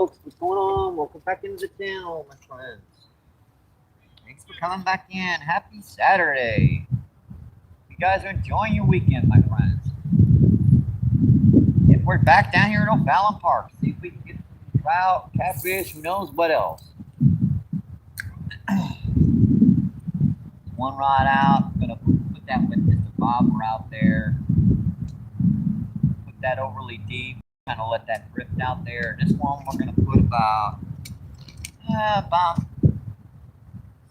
Folks, what's going on? Welcome back into the channel, my friends. Thanks for coming back in. Happy Saturday. You guys are enjoying your weekend, my friends. If we're back down here at O'Fallon Park, see if we can get some trout, catfish, who knows what else. One rod out. I'm gonna put that with just a bobber out there. Put that overly deep. Kind of let that drift out there. This one we're gonna put about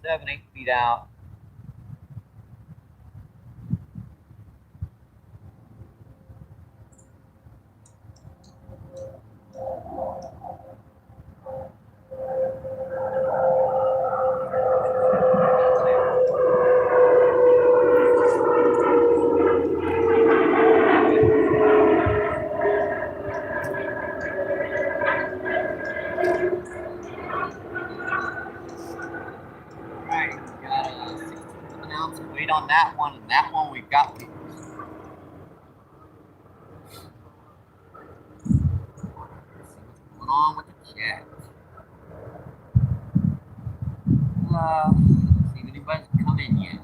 7-8 feet out. On that one, and that one we've got what's going on with the chat. See if anybody's come in yet.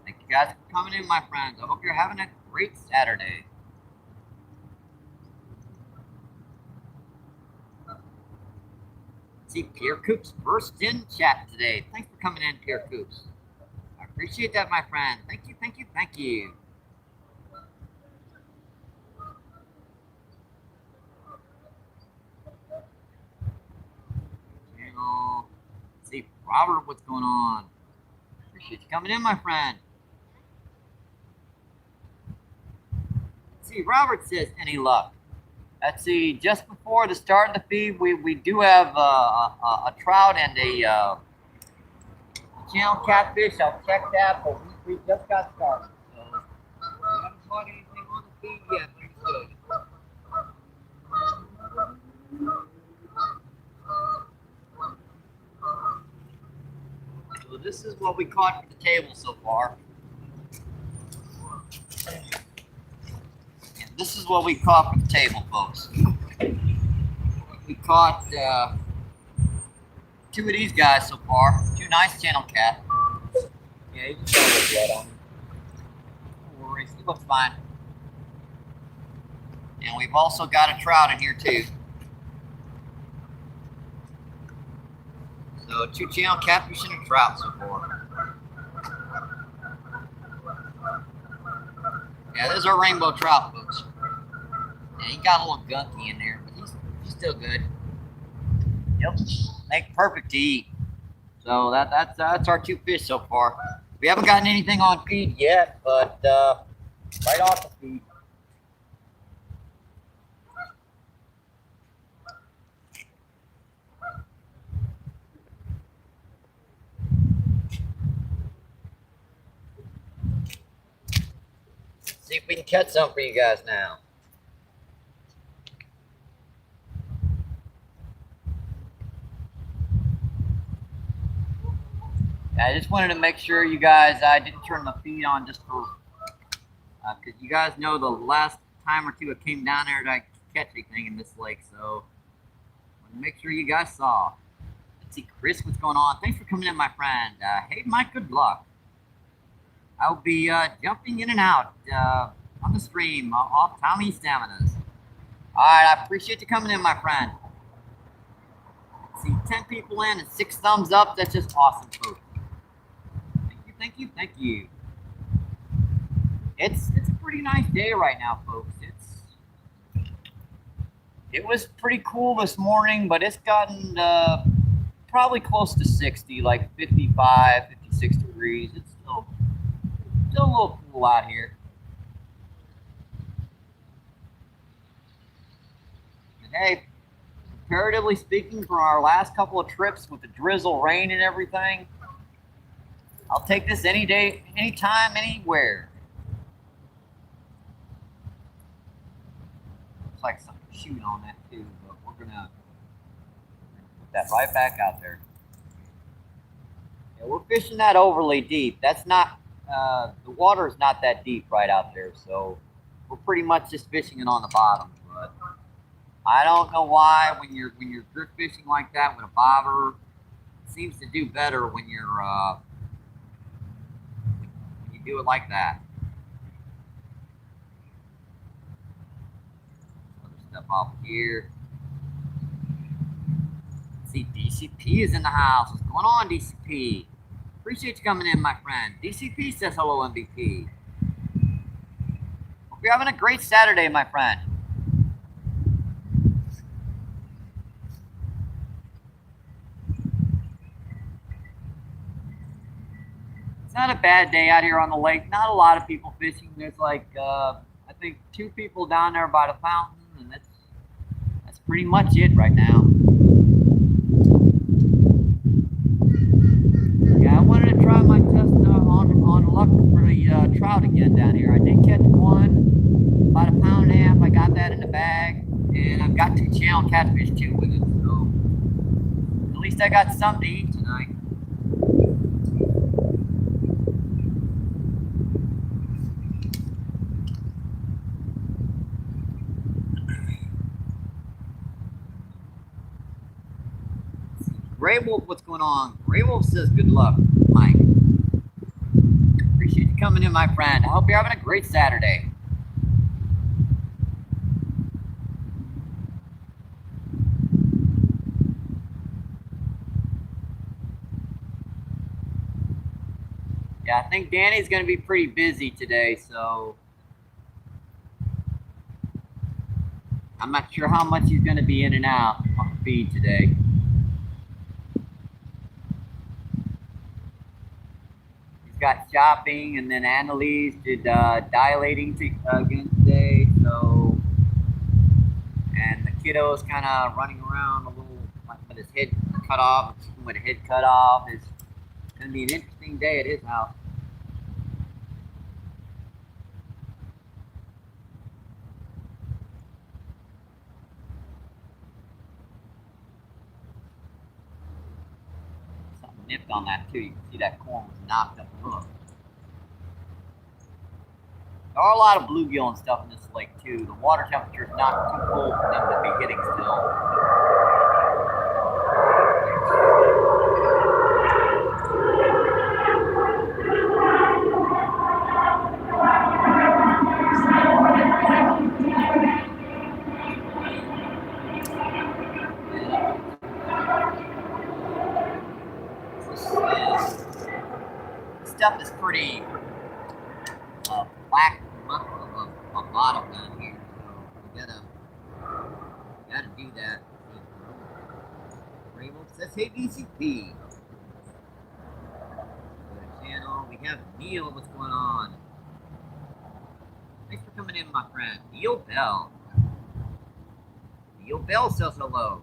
Thank you guys for coming in, my friends. I hope you're having a great Saturday. See, Pierre Coops first in chat today. Thanks for coming in, Pierre Coops. I appreciate that, my friend. Thank you, thank you, thank you. Channel. See, Robert, what's going on? Appreciate you coming in, my friend. See, Robert says, any luck? Let's see, just before the start of the feed, we do have a trout and a channel catfish. I'll check that, but we just got started. So we haven't caught anything on the feed yet, so this is what we caught for the table so far. This is what we caught for the table, folks. We caught 2 of these guys so far. 2 nice channel cat. Yeah, you can tell there's blood on him. No worries, he looks fine. And we've also got a trout in here too. So 2 channel catfish and a trout so far. Yeah, there's our rainbow trout, folks. Yeah, he got a little gunky in there, but he's still good. Yep, make perfect to eat. So that's our 2 fish so far. We haven't gotten anything on feed yet, but right off the feed. See if we can catch some for you guys now. I just wanted to make sure you guys, I didn't turn the feed on just for, because you guys know the last time or 2 I came down there to catch anything in this lake, so I want to make sure you guys saw. Let's see, Chris, what's going on? Thanks for coming in, my friend. Hey, Mike, good luck. I'll be jumping in and out on the stream off Tommy Staminas. All right, I appreciate you coming in, my friend. Let's see, 10 people in and 6 thumbs up. That's just awesome, folks. Thank you, thank you. It's a pretty nice day right now, folks. It was pretty cool this morning, but it's gotten probably close to 60, like 55, 56 degrees. It's still a little cool out here. And hey, comparatively speaking, from our last couple of trips with the drizzle, rain, and everything, I'll take this any day, anytime, anywhere. Looks like something shooting on that too, but we're gonna put that right back out there. Yeah, we're fishing that overly deep. That's not, the water is not that deep right out there, so we're pretty much just fishing it on the bottom. But I don't know why when you're drift fishing like that with a bobber, it seems to do better when you do it like that. Other stuff off here. See, DCP is in the house. What's going on, DCP? Appreciate you coming in, my friend. DCP says hello, MBP. Hope you're having a great Saturday, my friend. It's not a bad day out here on the lake. Not a lot of people fishing. There's like, I think 2 people down there by the fountain, and that's pretty much it right now. Yeah, I wanted to try my test on luck for the trout again down here. I did catch one, about 1.5 pounds. I got that in the bag, and I've got 2 channel catfish too with it. So at least I got something to eat tonight. Gray Wolf, what's going on? Gray Wolf says good luck, Mike. Appreciate you coming in, my friend. I hope you're having a great Saturday. Yeah, I think Danny's going to be pretty busy today, so I'm not sure how much he's going to be in and out on the feed today. Got shopping, and then Annalise did dilating again today. So, and the kiddo's kind of running around a little like with his head cut off, with a head cut off. It's going to be an interesting day at his house. Something nipped on that too. You can see that corn was knocked up the hook. There are a lot of bluegill and stuff in this lake too. The water temperature is not too cold for them to be hitting still. This stuff is pretty black of bottom down here, so we gotta do that. Rainbow says, hey DCP. Channel. We have Neil. What's going on? Thanks for coming in, my friend. Neil Bell. Neil Bell says hello.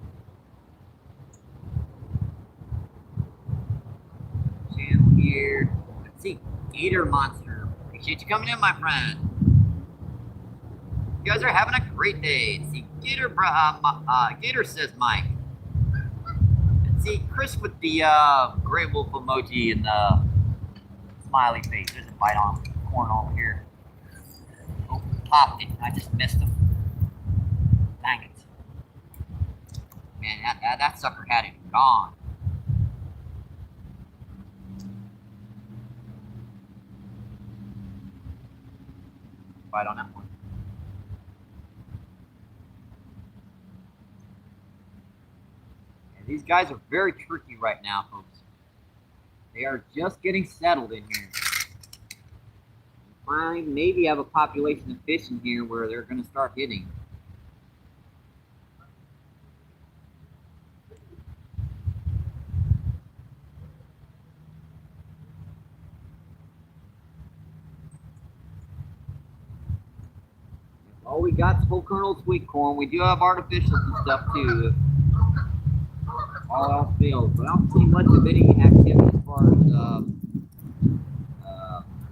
Channel here. Let's see. Gator Monster. Appreciate you coming in, my friend. You guys are having a great day. See, Gator says Mike. And see, Chris with the gray wolf emoji and the smiley face. There's a bite on corn over here. Oh, popped it. I just missed him. Dang it. Man, that sucker had it gone. Bite on that one. And these guys are very tricky right now, folks. They are just getting settled in here. I maybe have a population of fish in here where they're going to start hitting. All we got is whole kernel sweet corn. We do have artificials and stuff too. All else fails, but I don't see much of any activity as far as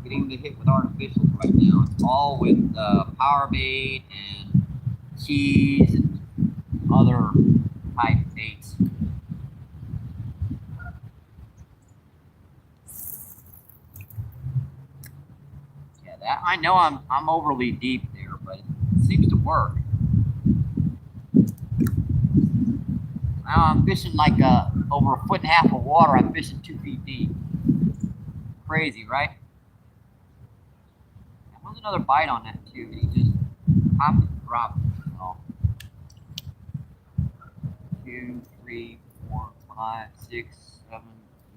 getting the hit with artificials right now. It's all with power bait and cheese and other type baits. Yeah, that I know I'm overly deep there. here, but it seems to work. Now I'm fishing like over 1.5 feet of water. I'm fishing 2 feet deep. Crazy, right? There was another bite on that too. He just popped and dropped. So 2, 3, 4, 5, 6, 7,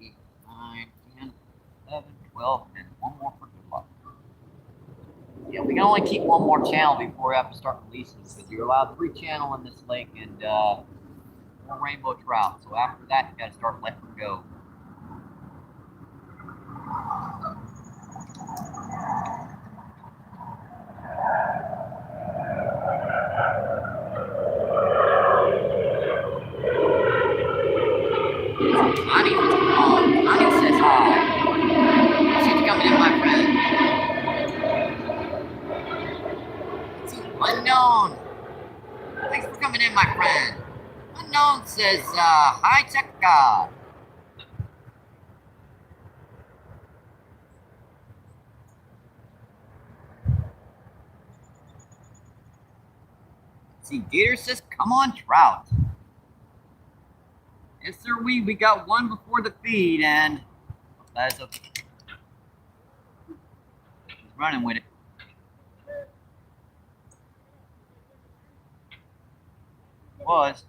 8, 9, 10, 11, 12, and one more for good luck. Yeah, we can only keep one more channel before we have to start releasing, because you're allowed 3 channel in this lake and more rainbow trout. So after that, you got to start letting them go. Connie, what's going on? Connie says hi. She's coming in, my friend. Unknown. Thanks for coming in, my friend. Unknown says hi, Cheka. See, Gator says, come on, trout. Yes, sir, we got one before the feed, and that's okay. He's running with it. Was.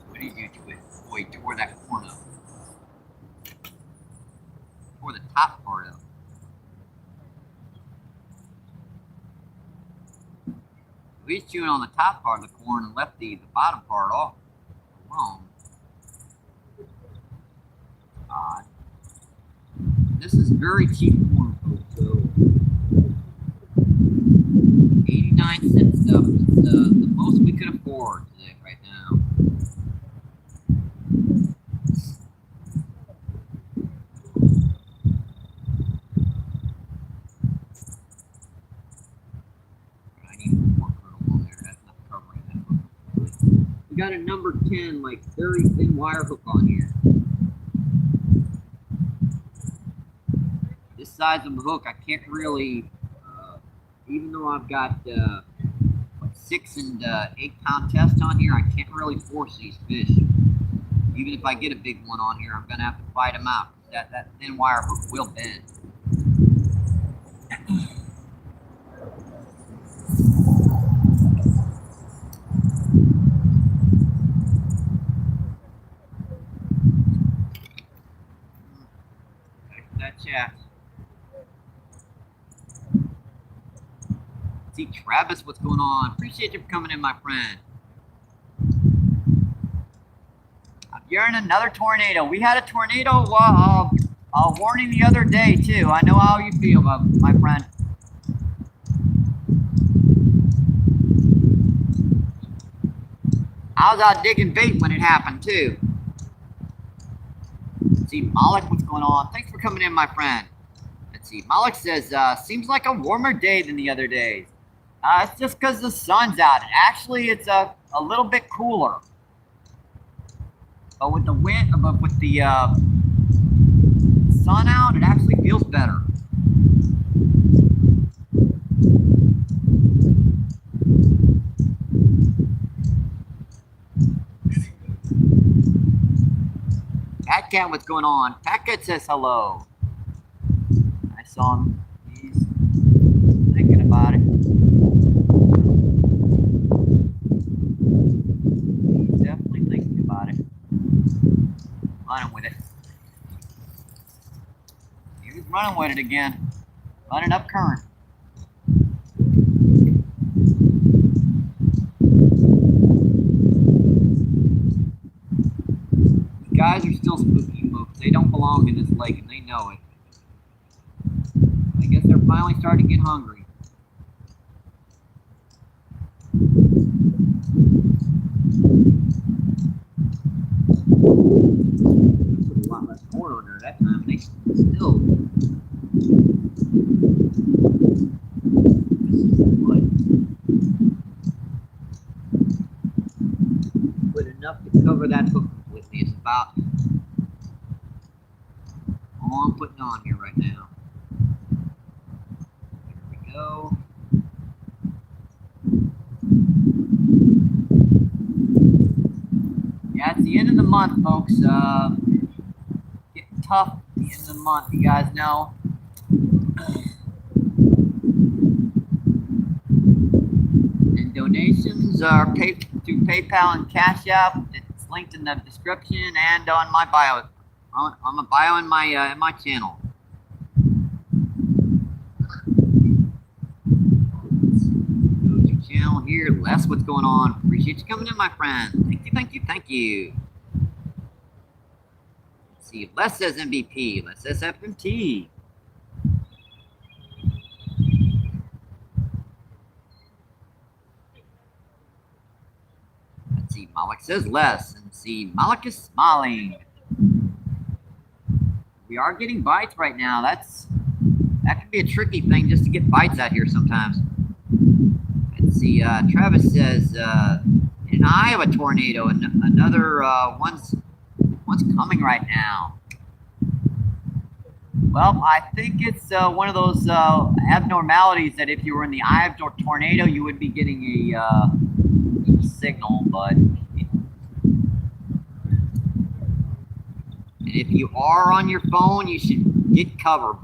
What did you do to it? Boy, he tore that corn up. Tore the top part up. He's chewing on the top part of the corn and left the bottom part off alone. Odd. This is very cheap corn, folks, so 89-cent stuff is the most we could afford today, right now. I need more kernel on there. That's not covering that. We got a number 10, like very thin wire hook on here. This size of the hook, I can't really, even though I've got 6 and 8 pound test on here, I can't really force these fish. Even if I get a big one on here, I'm gonna have to fight them out. That thin wire hook will bend. That chat. See, Travis, what's going on? Appreciate you for coming in, my friend. You're in another tornado. We had a tornado warning the other day, too. I know how you feel, my friend. I was out digging bait when it happened, too. Let's see, Malik, what's going on? Thanks for coming in, my friend. Let's see, Malik says, seems like a warmer day than the other days. It's just because the sun's out. Actually, it's a little bit cooler. But with the wind, with the sun out, it actually feels better. Pat Cat, what's going on? Pat Cat says hello. I saw him. He's thinking about it. He's definitely thinking about it. Running with it. He was running with it again. Running up current. These guys are still spooky folks. They don't belong in this lake and they know it. I guess they're finally starting to get hungry. Put a lot less corn on there. That time. They still. But enough to cover that hook completely. It's about all I'm putting on here right now. There we go. Yeah, it's the end of the month, folks. Getting tough at the end of the month, you guys know. And donations are paid through PayPal and Cash App. It's linked in the description and on my bio. On my bio in my channel. YouTube channel here. Les, what's going on? Appreciate you coming in, my friend. Thank you, thank you, thank you. Let's see, Les says MVP. Les says FMT. Let's see, Malik says Les. And see, Malik is smiling. We are getting bites right now. That could be a tricky thing just to get bites out here sometimes. Let's see, Travis says, in Iowa tornado, and another one's coming right now. Well, I think it's one of those abnormalities that if you were in the eye of a tornado, you would be getting a signal, but and if you are on your phone, you should get cover.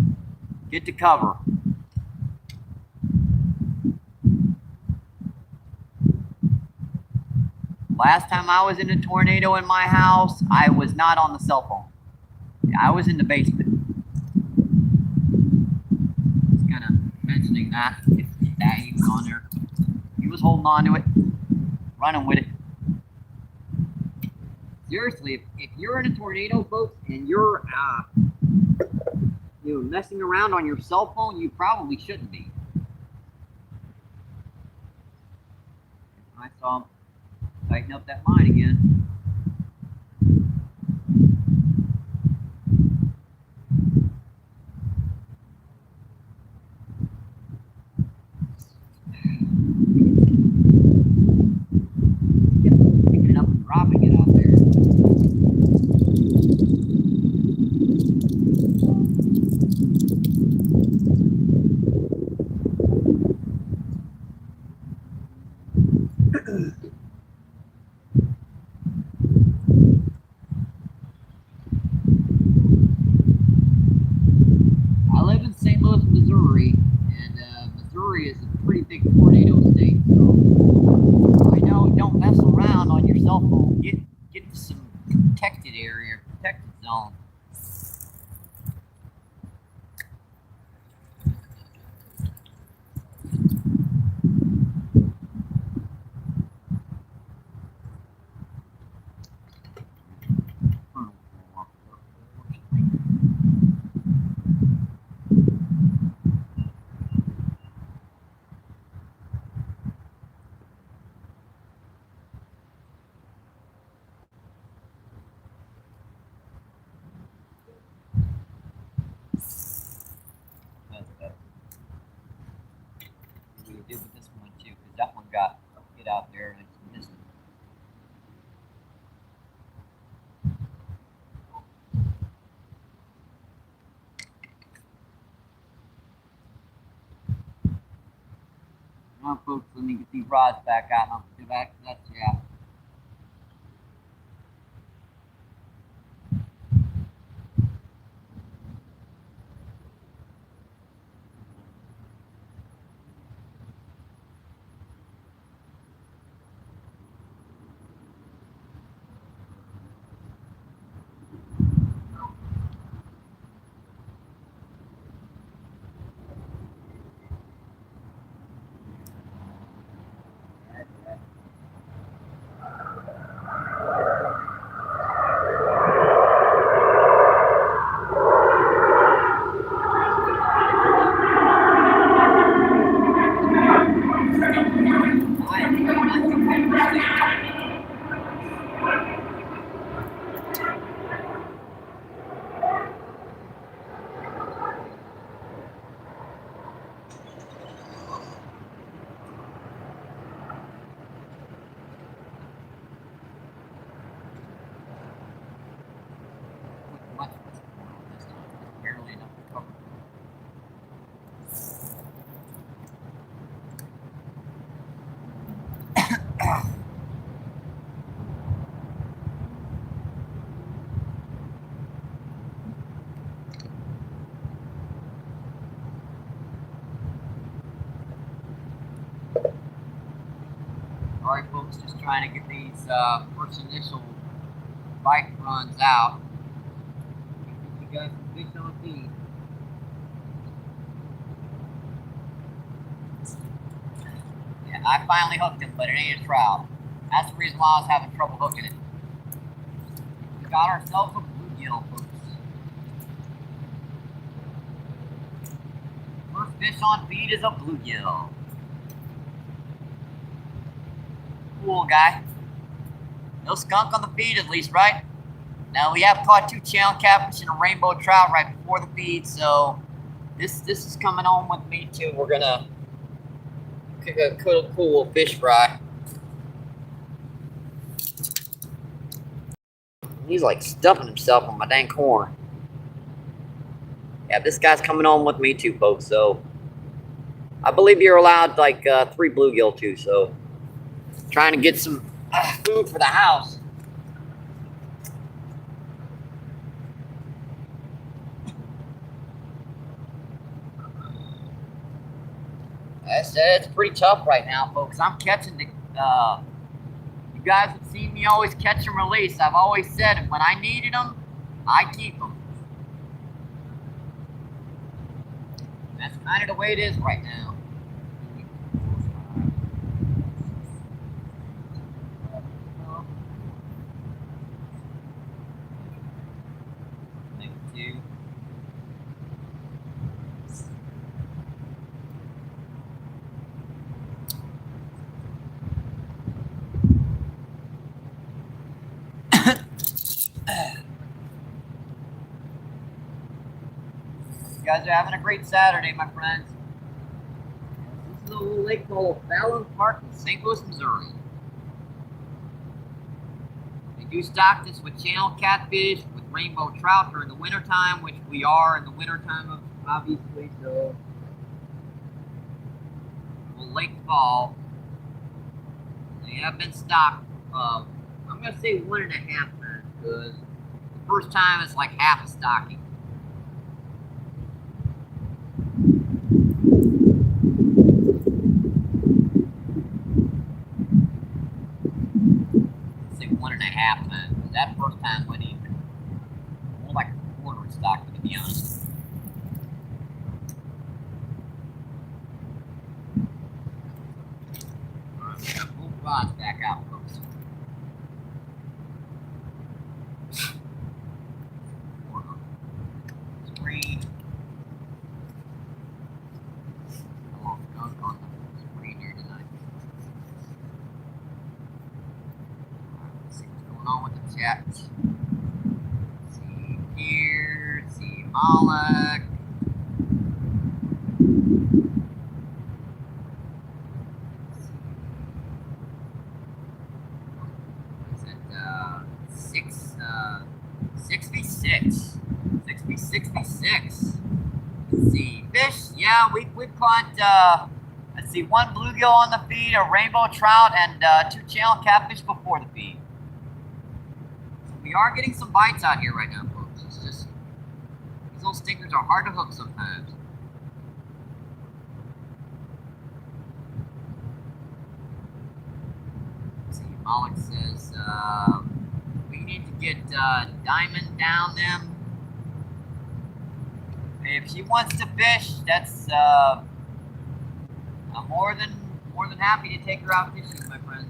Get to cover. Last time I was in a tornado in my house, I was not on the cell phone. I was in the basement. Just kind of mentioning that. If that he was on there. He was holding on to it, running with it. Seriously, if you're in a tornado, folks, and you're messing around on your cell phone, you probably shouldn't be. I saw him tighten up that line again. Picking it up and dropping it out there. I live in St. Louis, Missouri, and Missouri is a pretty big tornado state. So I know don't mess around on your cell phone. Get to some protected area, protected zone. We did with this one too, because that one got get out there and it's missing. Now, folks, let me get these rods back out. I'll get back to that shaft. folks. Just trying to get these first initial bite runs out. You guys can fish on feed. Yeah, I finally hooked him, but it ain't a trout. That's the reason why I was having trouble hooking it. We got ourselves a bluegill, folks. First fish on feed is a bluegill. Cool guy. No skunk on the feed at least, right? Now we have caught 2 channel catfish and a rainbow trout right before the feed, so this is coming on with me too. We're gonna cook a cool little fish fry. He's like stuffing himself on my dang corn. Yeah, this guy's coming on with me too, folks. So I believe you're allowed like 3 bluegill too. So trying to get some food for the house. I said it's pretty tough right now, folks. I'm catching the. You guys have seen me always catch and release. I've always said when I needed them, I keep them. That's kind of the way it is right now. Thank you. You guys are having a great Saturday, my friends. This is a little lake called Fallon Park in St. Louis, Missouri. They do stock this with channel catfish, with rainbow trout during the wintertime, which we are in the wintertime, obviously, so well, late fall. They have been stocked, I'm going to say 1.5 times, because the first time it's like half a stocking. Say 1.5 times. That first time went even more like a quarter stocking, to be honest. Alright, we got both rods back out, folks. Screen. A little gunk on the screen here tonight. Let's see what's going on with the chat. Let's see here. Let's see Malek. Is it 6v6? 6v6v6. Let's see. Fish, yeah, we caught let's see, 1 bluegill on the feed, a rainbow trout, and 2 channel catfish before the feed. So we are getting some bites out here right now, folks. It's just these little stinkers are hard to hook sometimes. Let's see, Malik says we need to get Diamond down them. If she wants to fish, that's I'm more than happy to take her out fishing, my friends.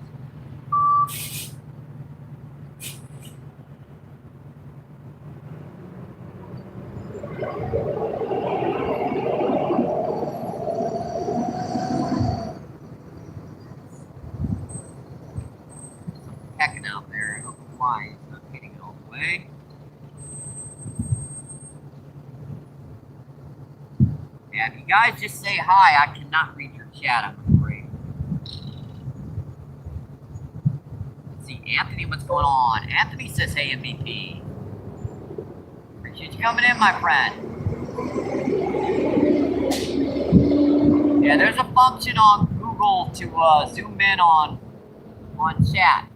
Pecking out there. I don't know why it's not hitting it all the way. Yeah, if you guys just say hi, I cannot read your chat, I'm afraid. Let's see, Anthony, what's going on? Anthony says, hey, MVP. Appreciate you coming in, my friend. Yeah, there's a function on Google to zoom in on chat.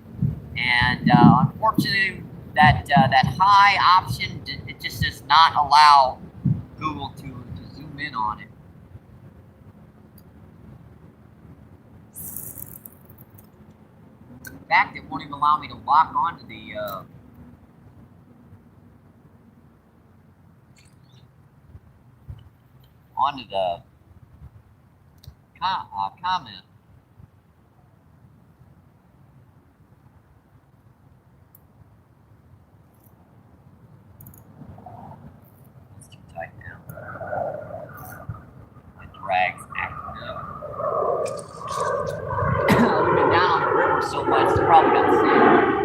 And unfortunately, that high option, it just does not allow Google to zoom in on it. fact, it won't even allow me to lock onto the comment. It's too tight now. The drag's acting up. We've been down on the river so much, it's probably got sand.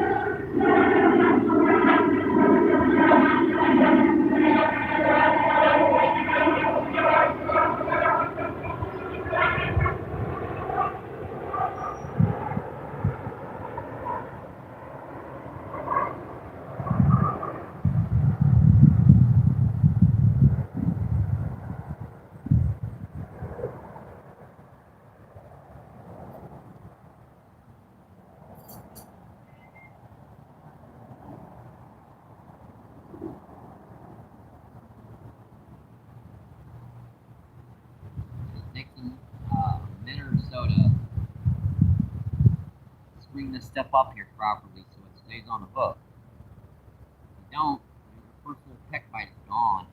Taking a minute or so to string this stuff up here properly so it stays on the hook. If you don't, the first little peck bite is gone.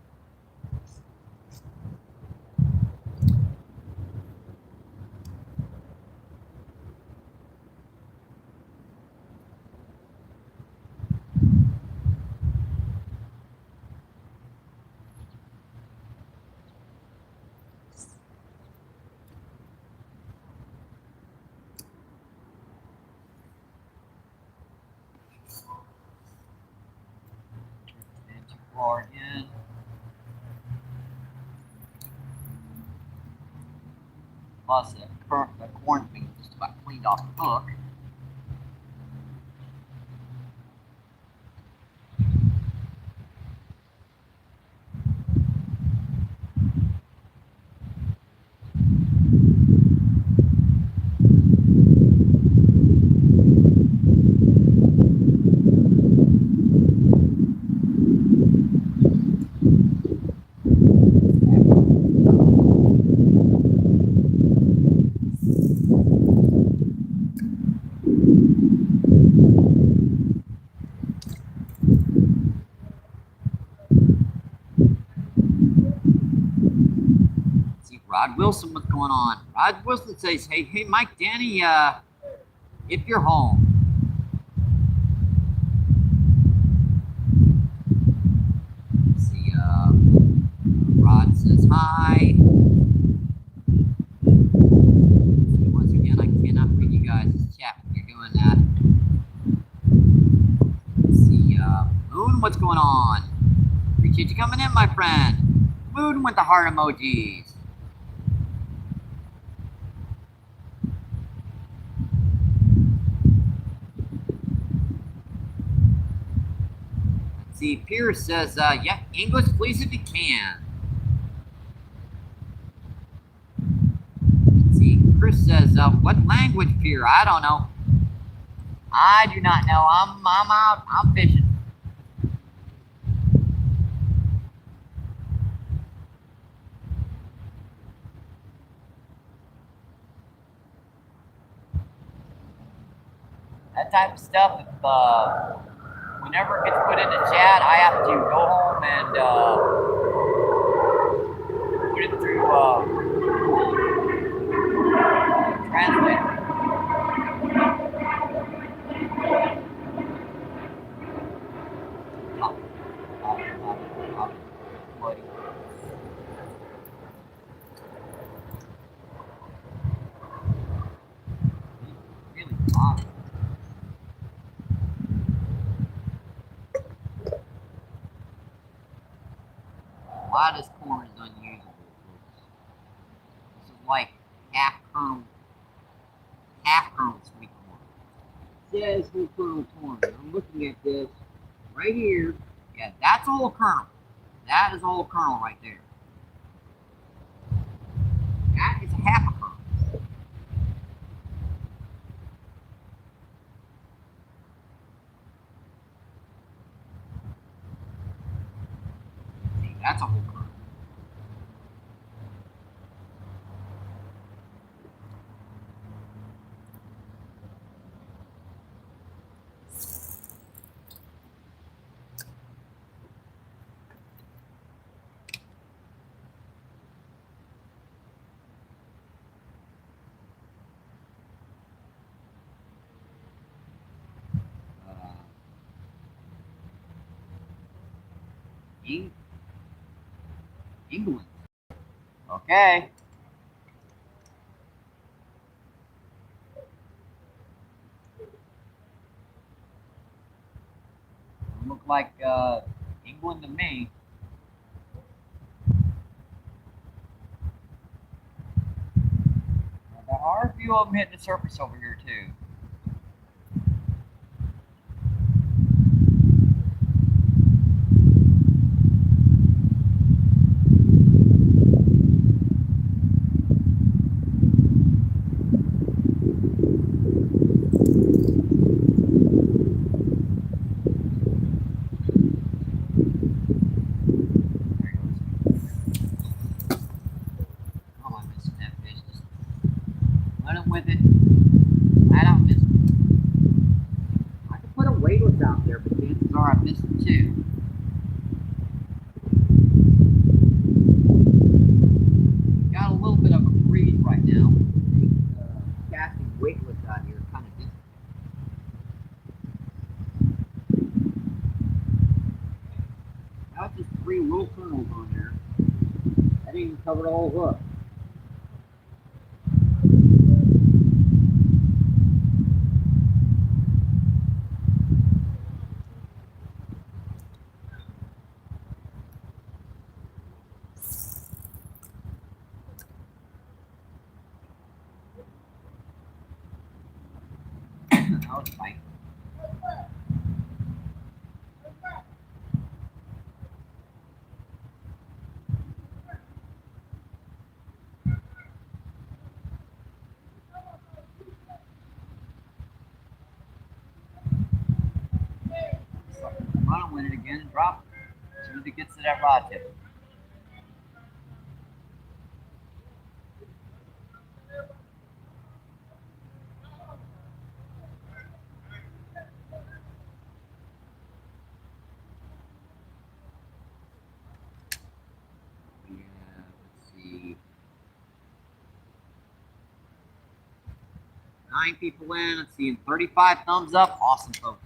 And too far in. Plus, the corn's being just about cleaned off the hook. Rod Wilson, what's going on? Rod Wilson says, hey, Mike, Danny, if you're home. Let's see, Rod says hi. Let's see, once again, I cannot read you guys' chat when you're doing that. Let's see, Moon, what's going on? Appreciate you coming in, my friend. Moon with the heart emojis. See, Pierce says, yeah, English, please, if you can. Let's see, Chris says, what language, Pierre? I don't know. I do not know. I'm out. I'm fishing. That type of stuff, if, whenever it gets put into chat, I have to go home and put it through translator. Really hot. Why this corn is unusable, folks. This is like half kernel sweet corn. It says whole kernel corn. I'm looking at this right here. Yeah, that's a whole kernel. That is a whole kernel right there. That is a half a kernel. See, that's a whole kernel. England. Okay. Look like England to me. There are a few of them hitting the surface over here too. With it, I don't miss it. I could put a weightless out there, but chances are I missed it too. Got a little bit of a breeze right now. Casting weightless out here kind of different. Now it's just 3 little kernels on there. That didn't even cover the whole hook. That was fine. Run with it again and drop it as soon as it gets to that rod tip. Let's see. 9 people in. Let's see. 35 thumbs up. Awesome, folks.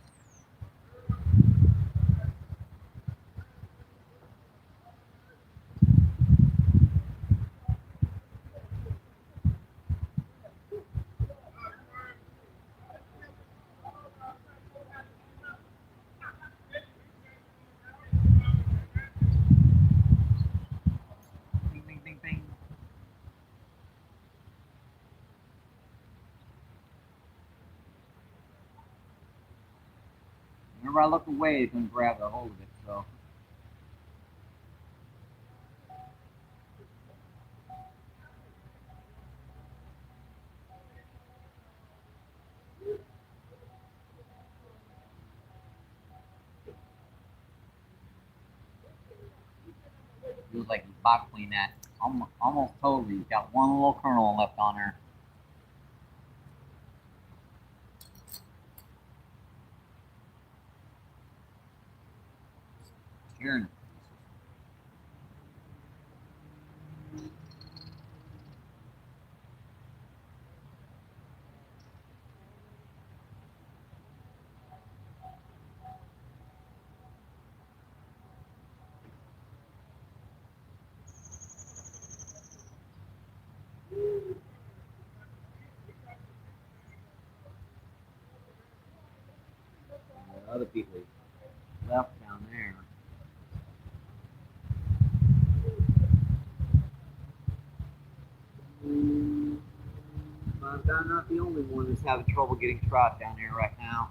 Bing, bing, bing, bing. Whenever I look away, it's going to grab a hold of it. So. Feels like he's bottling that almost totally. He's got one little kernel left on her. Tearing. Other people left down there. I'm not the only one that's having trouble getting trout down there right now.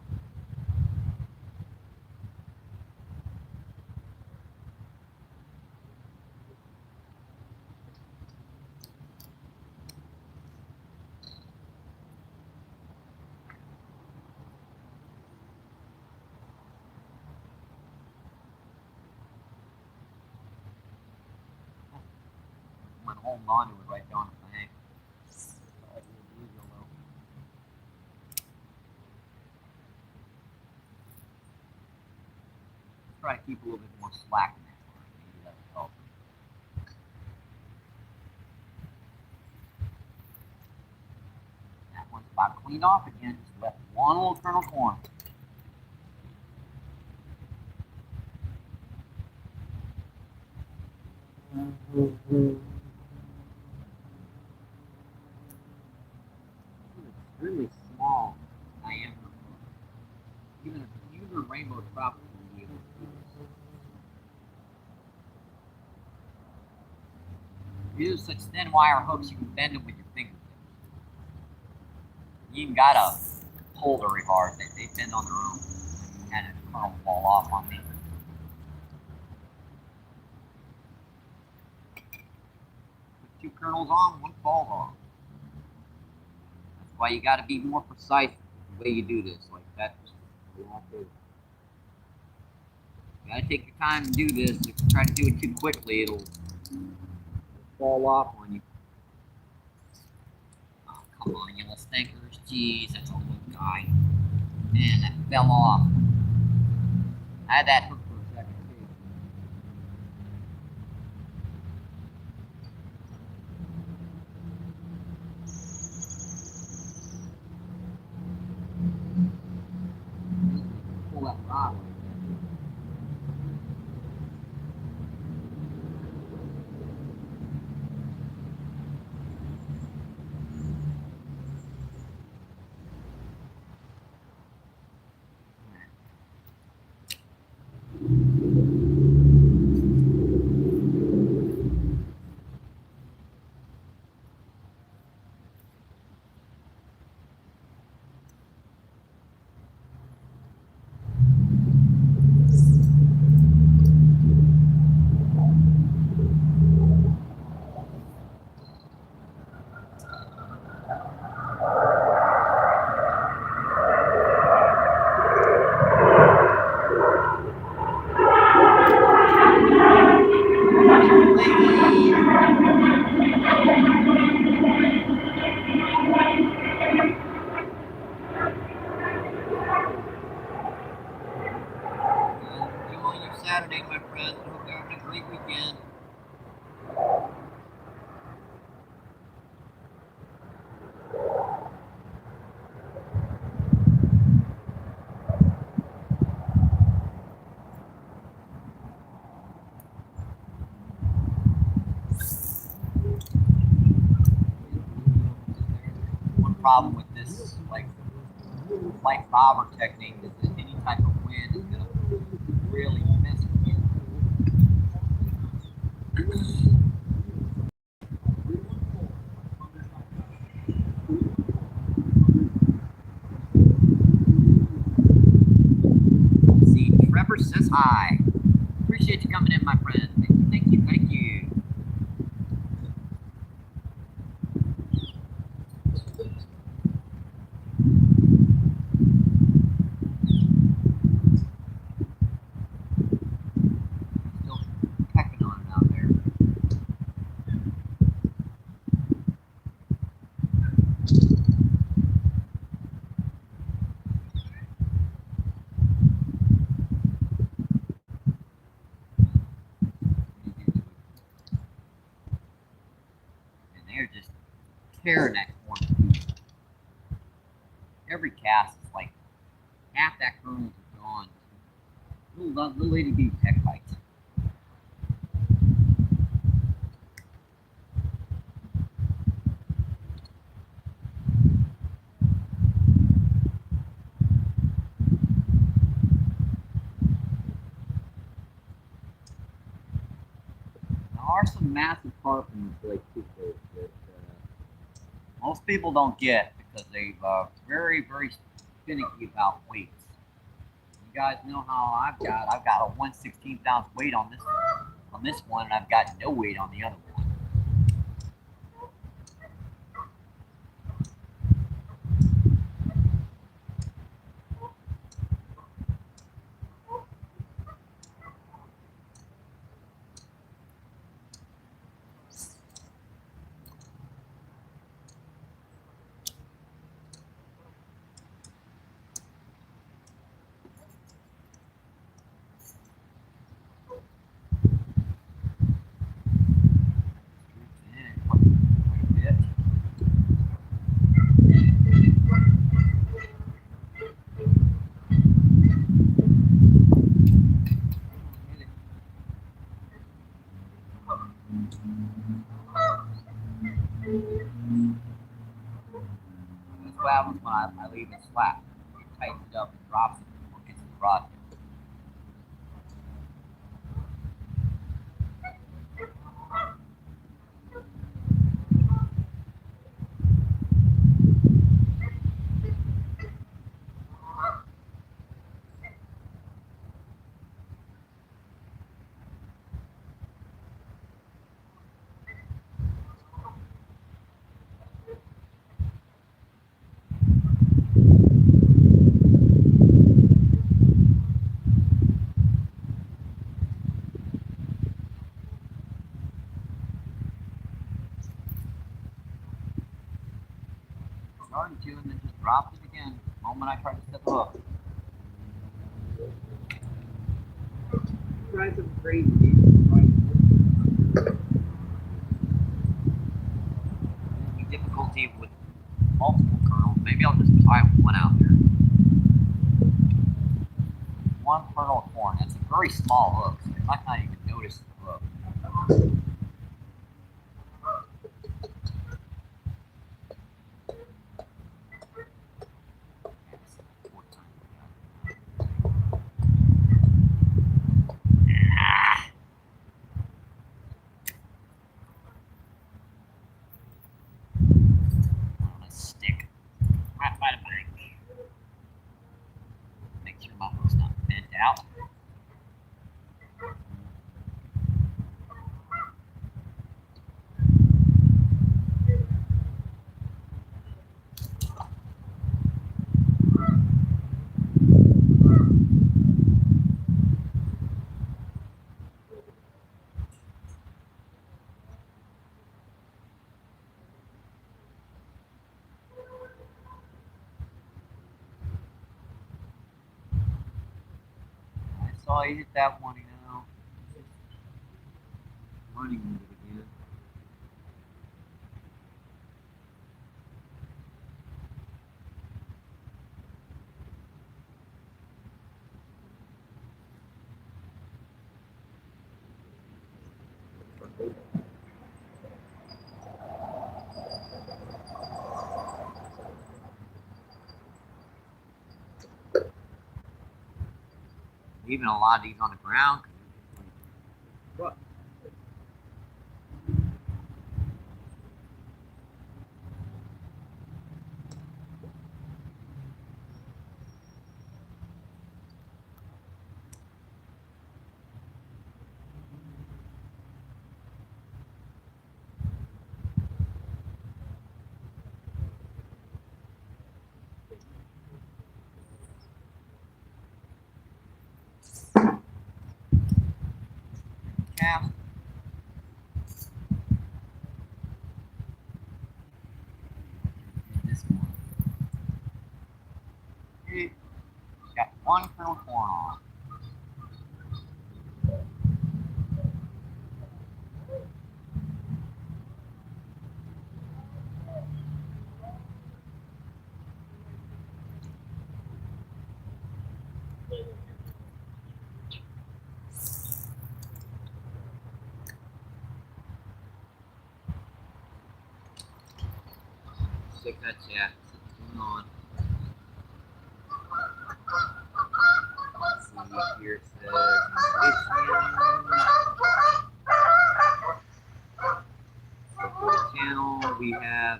I'm holding on to it right down the bank. Try to keep a little bit more slack in that part. Maybe that'll help. That one's about cleaned off again. Just left one little kernel corn. Really small diameter. Even a rainbow trout can be able to do this. Use such thin wire hooks you can bend them with your fingertips. You even gotta pull very hard. They bend on their own. And a kernel fall off on me. Put 2 kernels on, 1 falls off. That's why you gotta be more precise the way you do this. Like that. You gotta take your time to do this. If you try to do it too quickly, it'll fall off on you. Oh, come on, you little stinkers. Jeez, that's a little guy. Man, that fell off. I had that hook for a second, too. Pull that rod. Enjoy your Saturday, my friends. I hope you're having a great weekend. One problem with this, like, light bobber technique is that any type of wind is going to really mess with you. See, Trevor says hi. Appreciate you coming in, my friend. Thank you, thank you. Still pecking on it out there. And they're just tearing that corn. Every cast is like half that kernel is gone. Little itty bitty tech bites. There are some massive carp in this lake too, folks, that most people don't get because they've very, very finicky about weights. You guys know how I've got a 1/16 ounce weight on this one, and I've got no weight on the other one. That's what happens when I leave it flat. It tightens it up and drops it before it gets to the rod. Started to and then just dropped it again the moment I tried to set the hook. Try some crazy games. Difficulty with multiple kernels. Maybe I'll just try one out there. One kernel of corn. That's a very small hook, so you might not even notice the hook. Stick right by the bank. Make sure my hook's not bent out. I saw you hit that one, running with it again. Leaving a lot of these on the ground. What? Cast. This one. Okay. Got one kernel of corn on. Stick that chat. What's going on? Let's see here. It says so for the channel we have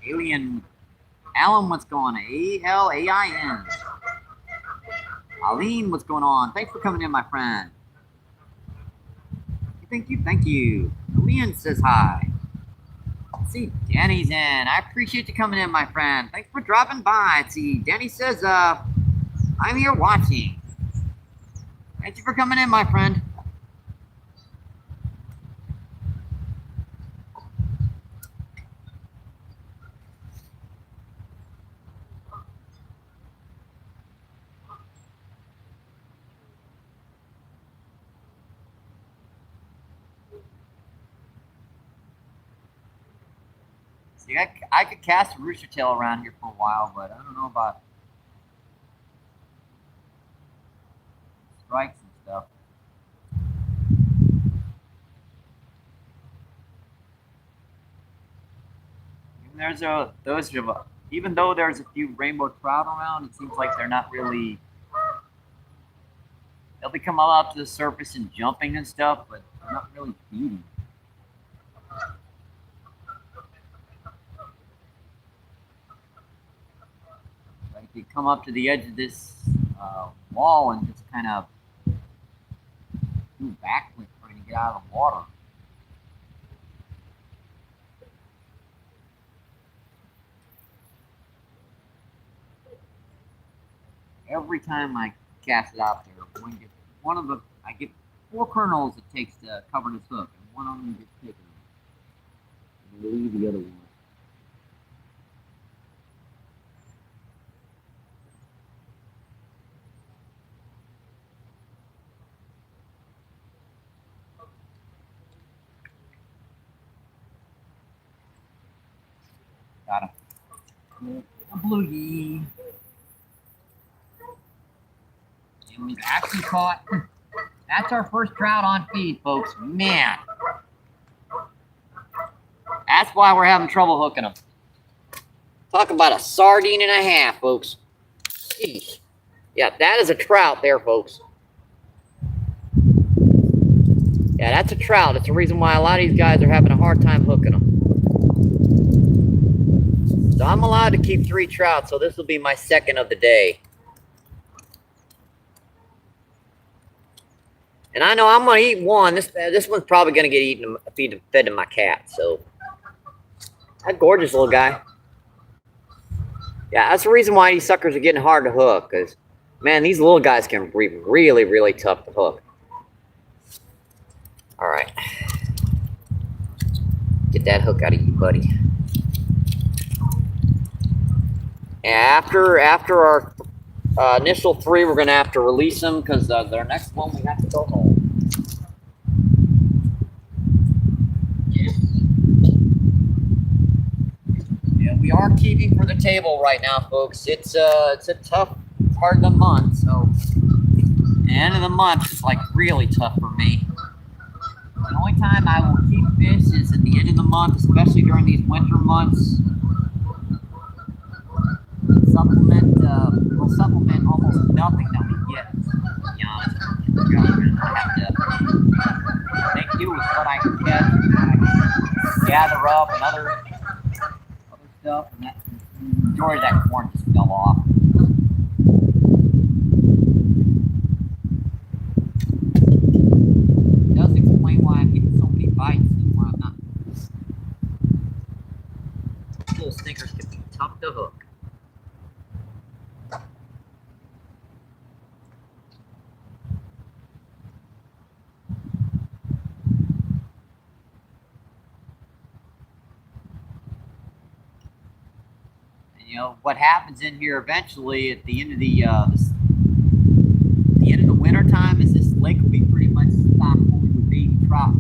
Alien Alan, what's going on? ALAIN. Aline, what's going on? Thanks for coming in, my friend. Thank you, thank you. Leon says hi. Let's see, Danny's in. I appreciate you coming in, my friend. Thanks for dropping by. Let's see, Danny says, I'm here watching. Thank you for coming in, my friend. See, I could cast a rooster tail around here for a while, but I don't know about strikes and stuff. Even though there's a few rainbow trout around, it seems like they're not really. They'll be coming up to the surface and jumping and stuff, but they're not really feeding. Like they come up to the edge of this wall and just kind of do a backflip trying to get out of the water. Every time I cast it out there, I get 4 kernels it takes to cover this hook, and one of them gets taken off. I leave the other one. Got him. A bluey. And we've actually caught. That's our first trout on feed, folks. Man. That's why we're having trouble hooking them. Talk about a sardine and a half, folks. Jeez. Yeah, that is a trout there, folks. Yeah, that's a trout. That's the reason why a lot of these guys are having a hard time hooking them. So I'm allowed to keep 3 trout, so this will be my second of the day. And I know I'm going to eat one. This one's probably going to get eaten, fed to my cat. So, that gorgeous little guy. Yeah, that's the reason why these suckers are getting hard to hook. Because, man, these little guys can be really, really tough to hook. All right. Get that hook out of you, buddy. After our initial 3, we're going to have to release them because their next one we have to go home. Yeah, we are keeping for the table right now, folks. It's a tough part of the month, so the end of the month is like really tough for me. The only time I will keep fish is at the end of the month, especially during these winter months. We'll supplement almost nothing that we get, to be honest. I have to make do with what I can get, gather up, and other stuff, and that the majority of that corn just fell off. It does explain why I'm getting so many bites and why I'm not. These little stinkers can be tough to hook. You know what happens in here eventually at the end of the winter time is this lake will be pretty much stocked only with baby trout.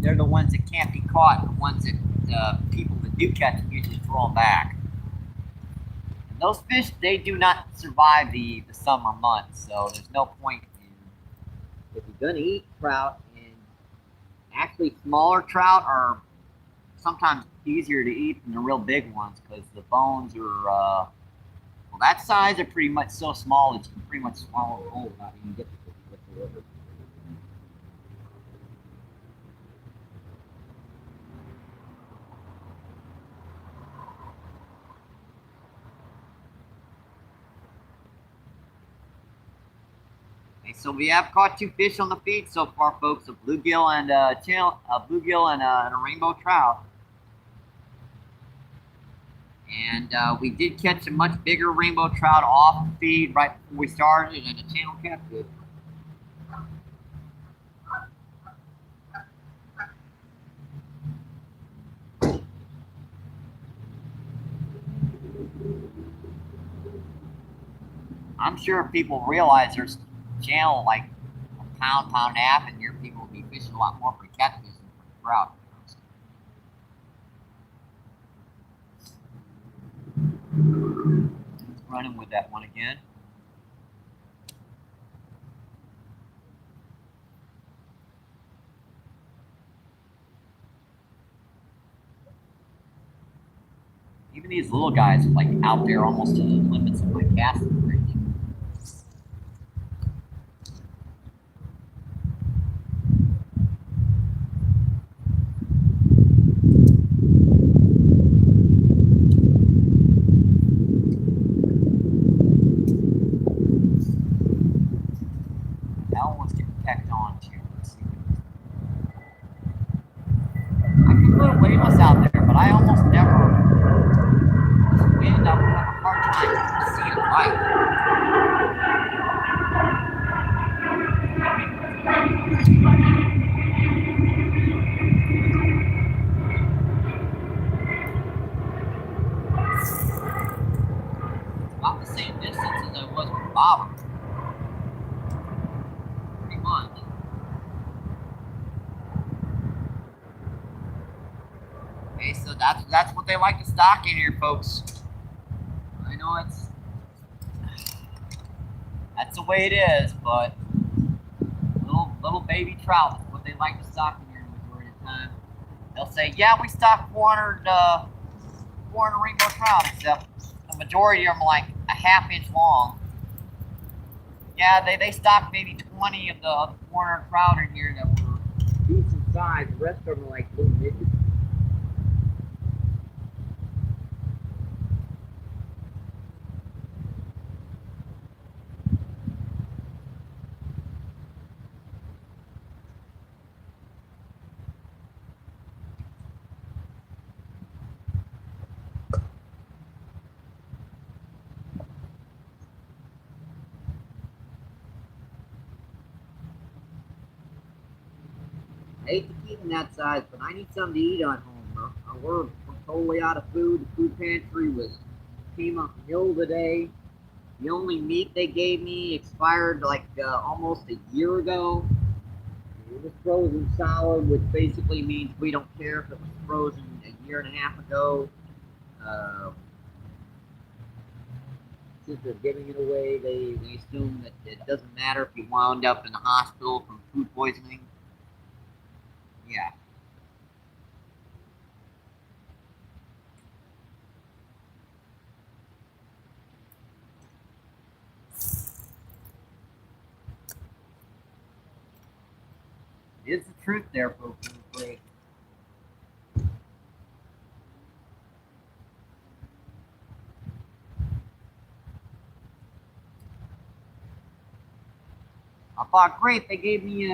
They're the ones that can't be caught, the ones that people that do catch them usually throw them back. And those fish, they do not survive the summer months, so there's no point in, if you're gonna eat trout, and actually smaller trout are sometimes easier to eat than the real big ones because the bones are, well, that size are pretty much so small that you can pretty much swallow the whole without even getting the liver. Okay, so we have caught 2 fish on the feed so far, folks: a bluegill and a rainbow trout. And we did catch a much bigger rainbow trout off the feed right before we started, and a channel catfish. I'm sure if people realize there's a channel like a pound and a half in here, people will be fishing a lot more for catfish than for trout. Running with that one again. these little guys like out there almost to the limits of my casting range. That one's getting pecked on too. Let's see. I can put a weightless out there, but I almost never end up having a hard time seeing light. About the same distance as I was with Bob. Pretty much. Okay, so that's what they like to stock in here, folks. I know that's the way it is, but little baby trout is what they like to stock in here the majority of the time. They'll say, yeah, we stock 400 rainbow trout, except the majority of them are like a ½ inch long. Yeah, they stock maybe 20 of the 400 trout in here that were decent size. The rest of them are like little midgets. I hate to keep them that size, but I need something to eat on home. We're totally out of food. The food pantry came up nil today. The only meat they gave me expired like almost a year ago. It was frozen solid, which basically means we don't care if it was frozen a year and a half ago. Since they're giving it away, they assume that it doesn't matter if you wound up in the hospital from food poisoning. Yeah. It's the truth there, folks. I'm afraid. I thought, great, they gave me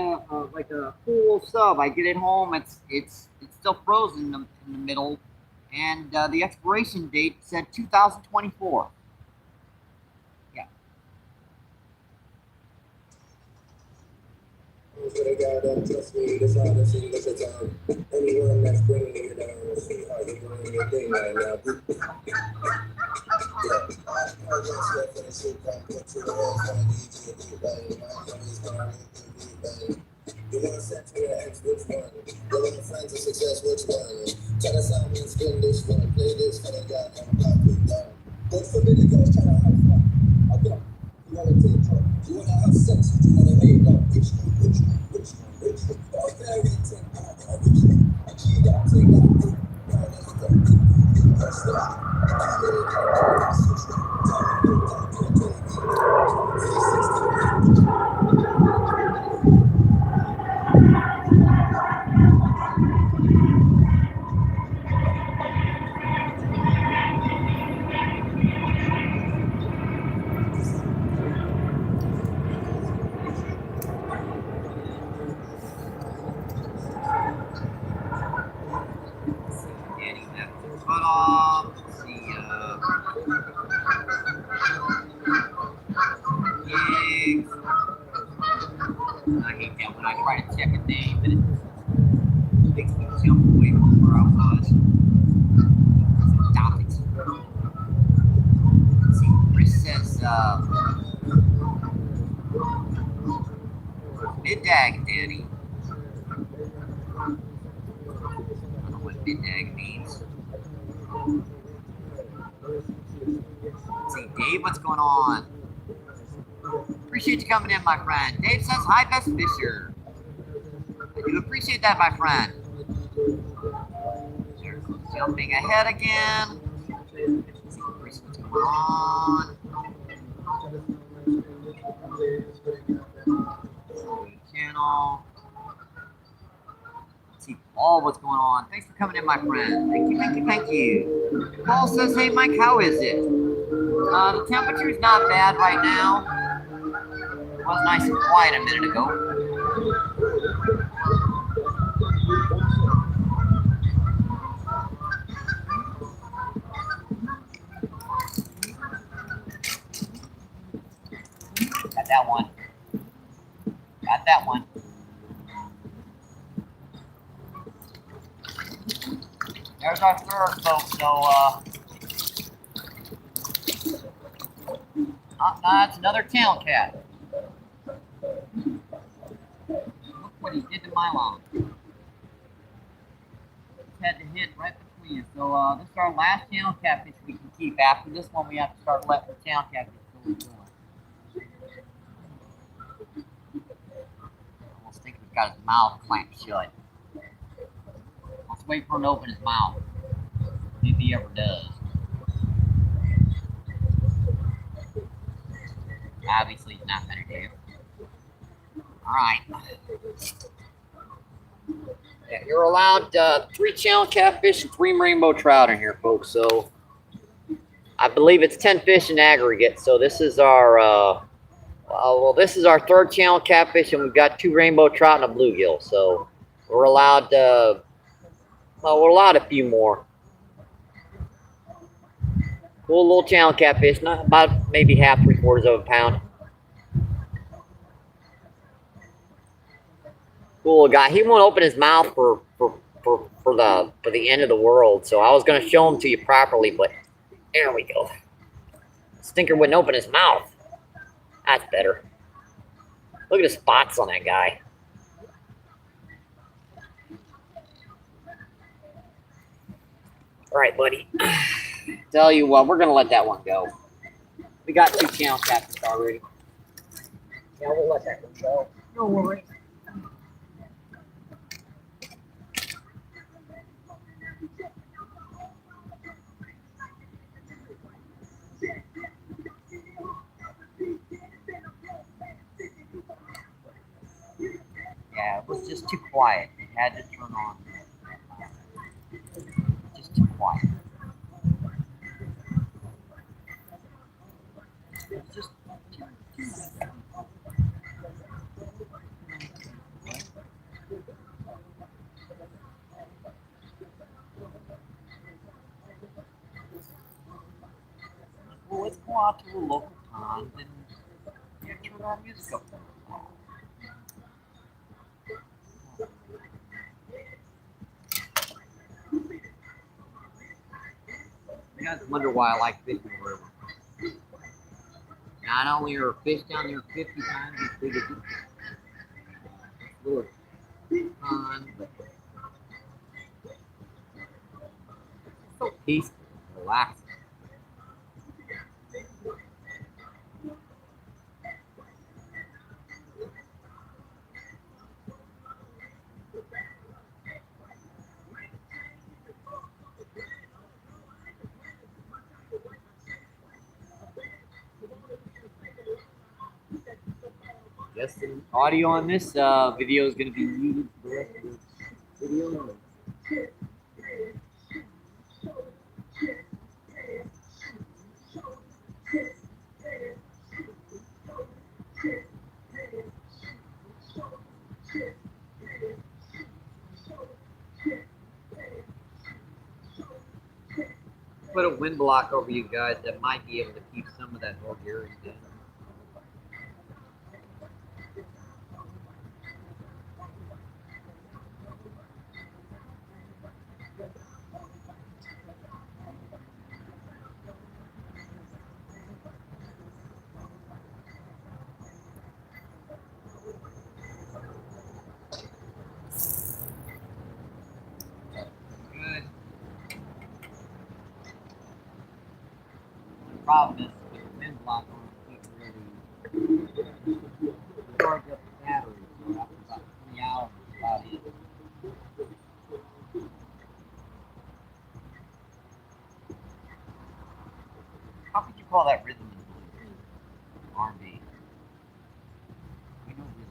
like a full sub. I get it home, it's still frozen in the middle, and the expiration date said 2024. Yeah. For the guy don't trust me, this honesty, look at time. Anyone that's bringing you down, sweetheart, you're doing your thing right now. Yeah, I guess you're for the shit, come put you on, gonna need you to do bang. My family's gonna need you to do bang. You want sex with your ex, which one? You want friends of success, which one? Try to sound me and spin this one, play this for the guy, I'm not put down. But for me, the girls try to have fun. I don't. You wanna take drugs, you wanna have sex, you wanna make love. Which one? All fairy thing, which one? You gotta take that thing. Now let's go. That's the shit. I'm really gonna switch it. Tell me no time to the 360. Cut off the gigs. I hate that when I try to check a name, but it makes me jump away from where I was. So stop it. Let's see, Chris says, mid-dag, Danny. I don't know what mid-dag means. Let's see, Dave, what's going on? Appreciate you coming in, my friend. Dave says, hi, Best Fisher. I do appreciate that, my friend. Jumping ahead again. Come on. Channel. Let's see, Paul, what's going on? Thanks for coming in, my friend. Thank you, thank you, thank you. Paul says, hey, Mike, how is it? The temperature's not bad right now. It was nice and quiet a minute ago. Got that one. Got that one. There's our third, folks. So, that's another tail cat. Look what he did to my line. Just had to hit right between us. So, this is our last channel catfish we can keep. After this one, we have to start letting the channel catfish go. I almost think he's got his mouth clamped shut. Let's wait for him to open his mouth. If he ever does. Obviously, he's not gonna do. Alright. Yeah, you're allowed 3 channel catfish and 3 rainbow trout in here, folks. So, I believe it's 10 fish in aggregate. So, this is our, this is our 3rd channel catfish, and we've got 2 rainbow trout and a bluegill. So, we're allowed, we're allowed a few more. Cool little channel catfish, not about maybe half, 3/4 of a pound. Cool guy. He won't open his mouth for the end of the world. So I was gonna show him to you properly, but there we go. Stinker wouldn't open his mouth. That's better. Look at the spots on that guy. All right, buddy. Tell you what, we're gonna let that one go. We got 2 channel catfish already. Yeah, we'll let that one go. No worries. Yeah, it was just too quiet. It had to turn on. Just too quiet. It's just too well, let's go out to a local pond and turn our music up. You guys wonder why I like fishing the river. Not only are fish down there 50 times as big as this little pond, but it's so peaceful and relaxing. Guess the audio on this video is going to be muted for the rest of the video. Put a wind block over you guys that might be able to keep some of that vulgarity down. Good. The problem is with the wind block on it, it really charge up the battery. So after about 20 hours, it's about it. How call that rhythm and blues. R&B. We know rhythm.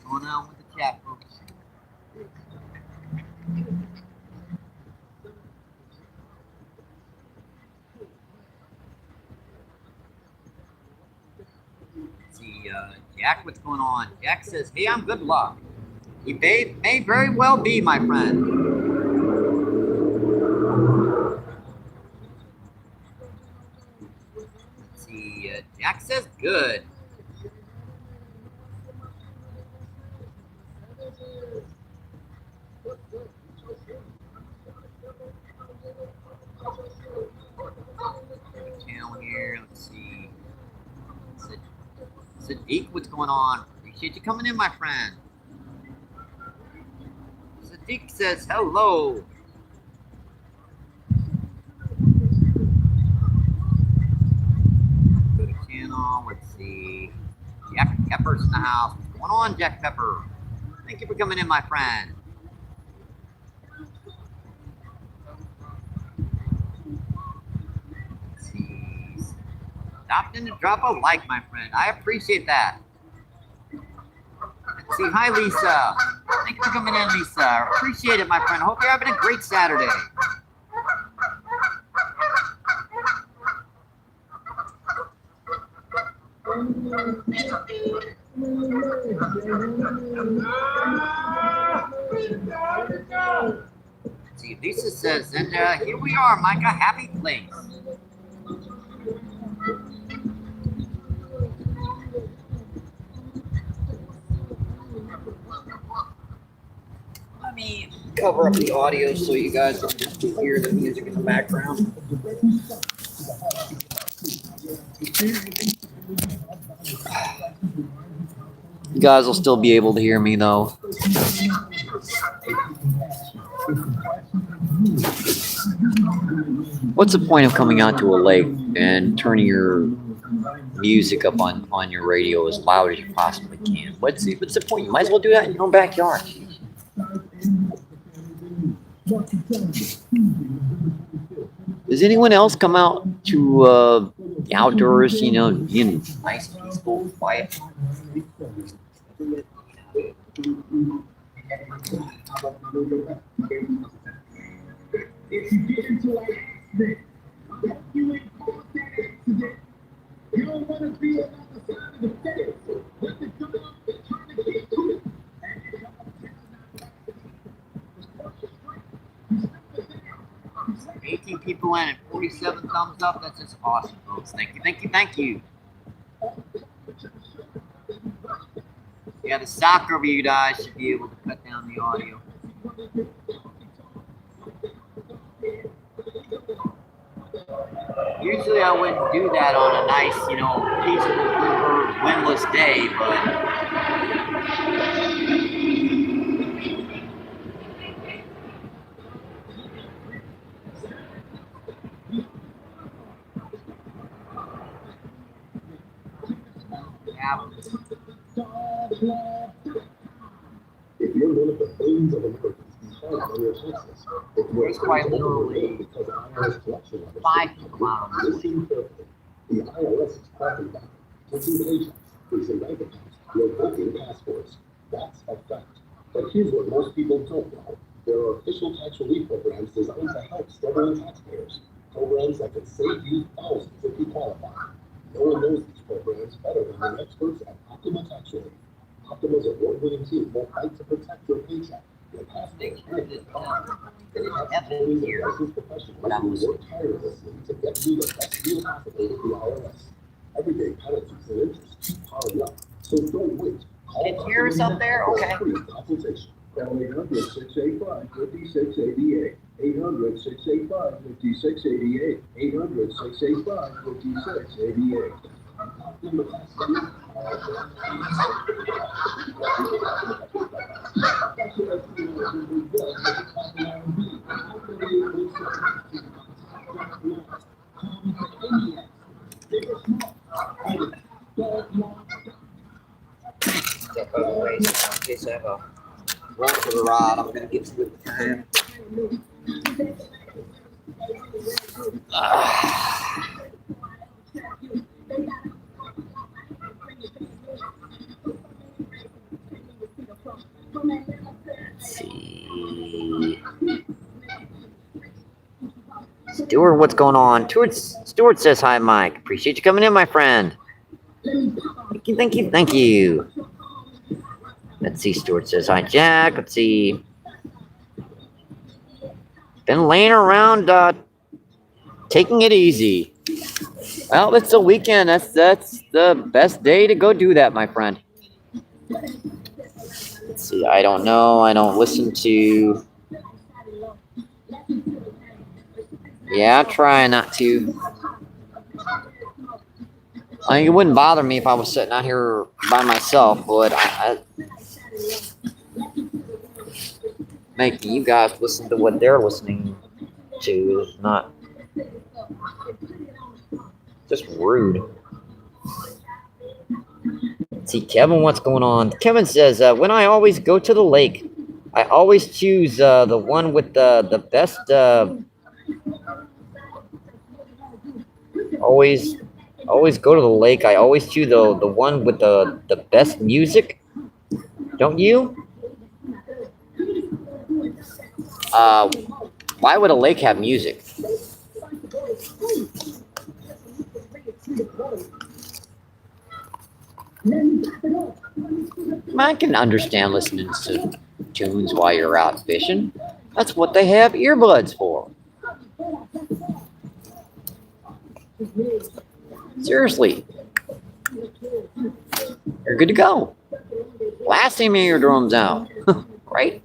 Going on with the chat, folks. Let's see, Jack, what's going on? Jack says, hey, I'm good luck. He may very well be, my friend. Let's see, Jack says good. Down here, let's see. Sadiq, what's going on? Appreciate you coming in, my friend. Sadiq says hello. Go to channel, let's see. Jack Pepper's in the house. What's going on, Jack Pepper? Thank you for coming in, my friend. Let's see. Stopped in to drop a like, my friend. I appreciate that. Let's see. Hi, Lisa. Thank you for coming in, Lisa. I appreciate it, my friend. Hope you're having a great Saturday. Let's see, Lisa says, and here we are, Micah. Happy place. Let me cover up the audio so you guys don't have to hear the music in the background. You guys will still be able to hear me though. What's the point of coming out to a lake and turning your music up on your radio as loud as you possibly can? What's the point? You might as well do that in your own backyard. Does anyone else come out to the outdoors, you know, being nice, peaceful, quiet? You don't want to be on the side of the fence. Let the gun up and turn the key to it. 18 people in and 47 thumbs up. That's just awesome, folks. Thank you, thank you, thank you. Yeah, the soccer of you guys should be able to cut down the audio. Usually I wouldn't do that on a nice, you know, peaceful, windless day, but 'If you're one of the millions of Americans There's quite literally 5 people out on this lake. The IRS is talking about taking paychecks, freezing bank accounts, revoking passports. That's a fact. But here's what most people don't know. There are official tax relief programs designed to help struggling taxpayers. Programs that can save you thousands if you qualify. No one knows these programs better than the experts at Optima Tax Relief. Optima's award-winning team will fight to protect your paycheck. Your passport and your car. They have attorneys and licensed professionals who work tirelessly to get you the best deal possible with the IRS. Everyday penalties and interest keep piling up, so don't wait. Did you hear us up there? Okay. Free consultation. Call 800-685-5688. 800-685-5688. 800-685-5688. Step out of the way, so in case I have a run for the rod, I'm gonna get to it time. Let's see. Stuart, what's going on? Stuart says hi, Mike. Appreciate you coming in, my friend. Thank you, thank you, thank you. Let's see, Stuart says hi, Jack. Let's see. Been laying around, taking it easy. Well, it's a weekend. That's the best day to go do that, my friend. Let's see. I don't know. I don't listen to. Yeah, try not to. I mean, it wouldn't bother me if I was sitting out here by myself, but making you guys listen to what they're listening to is not just rude. Let's see, Kevin, what's going on? Kevin says, when I always go to the lake, I always choose the one with the best. Always go to the lake. I always choose the one with the best music. Don't you? Why would a lake have music? I can understand listening to tunes while you're out fishing. That's what they have earbuds for. Seriously. You're good to go. Blasting me your drums out. Right?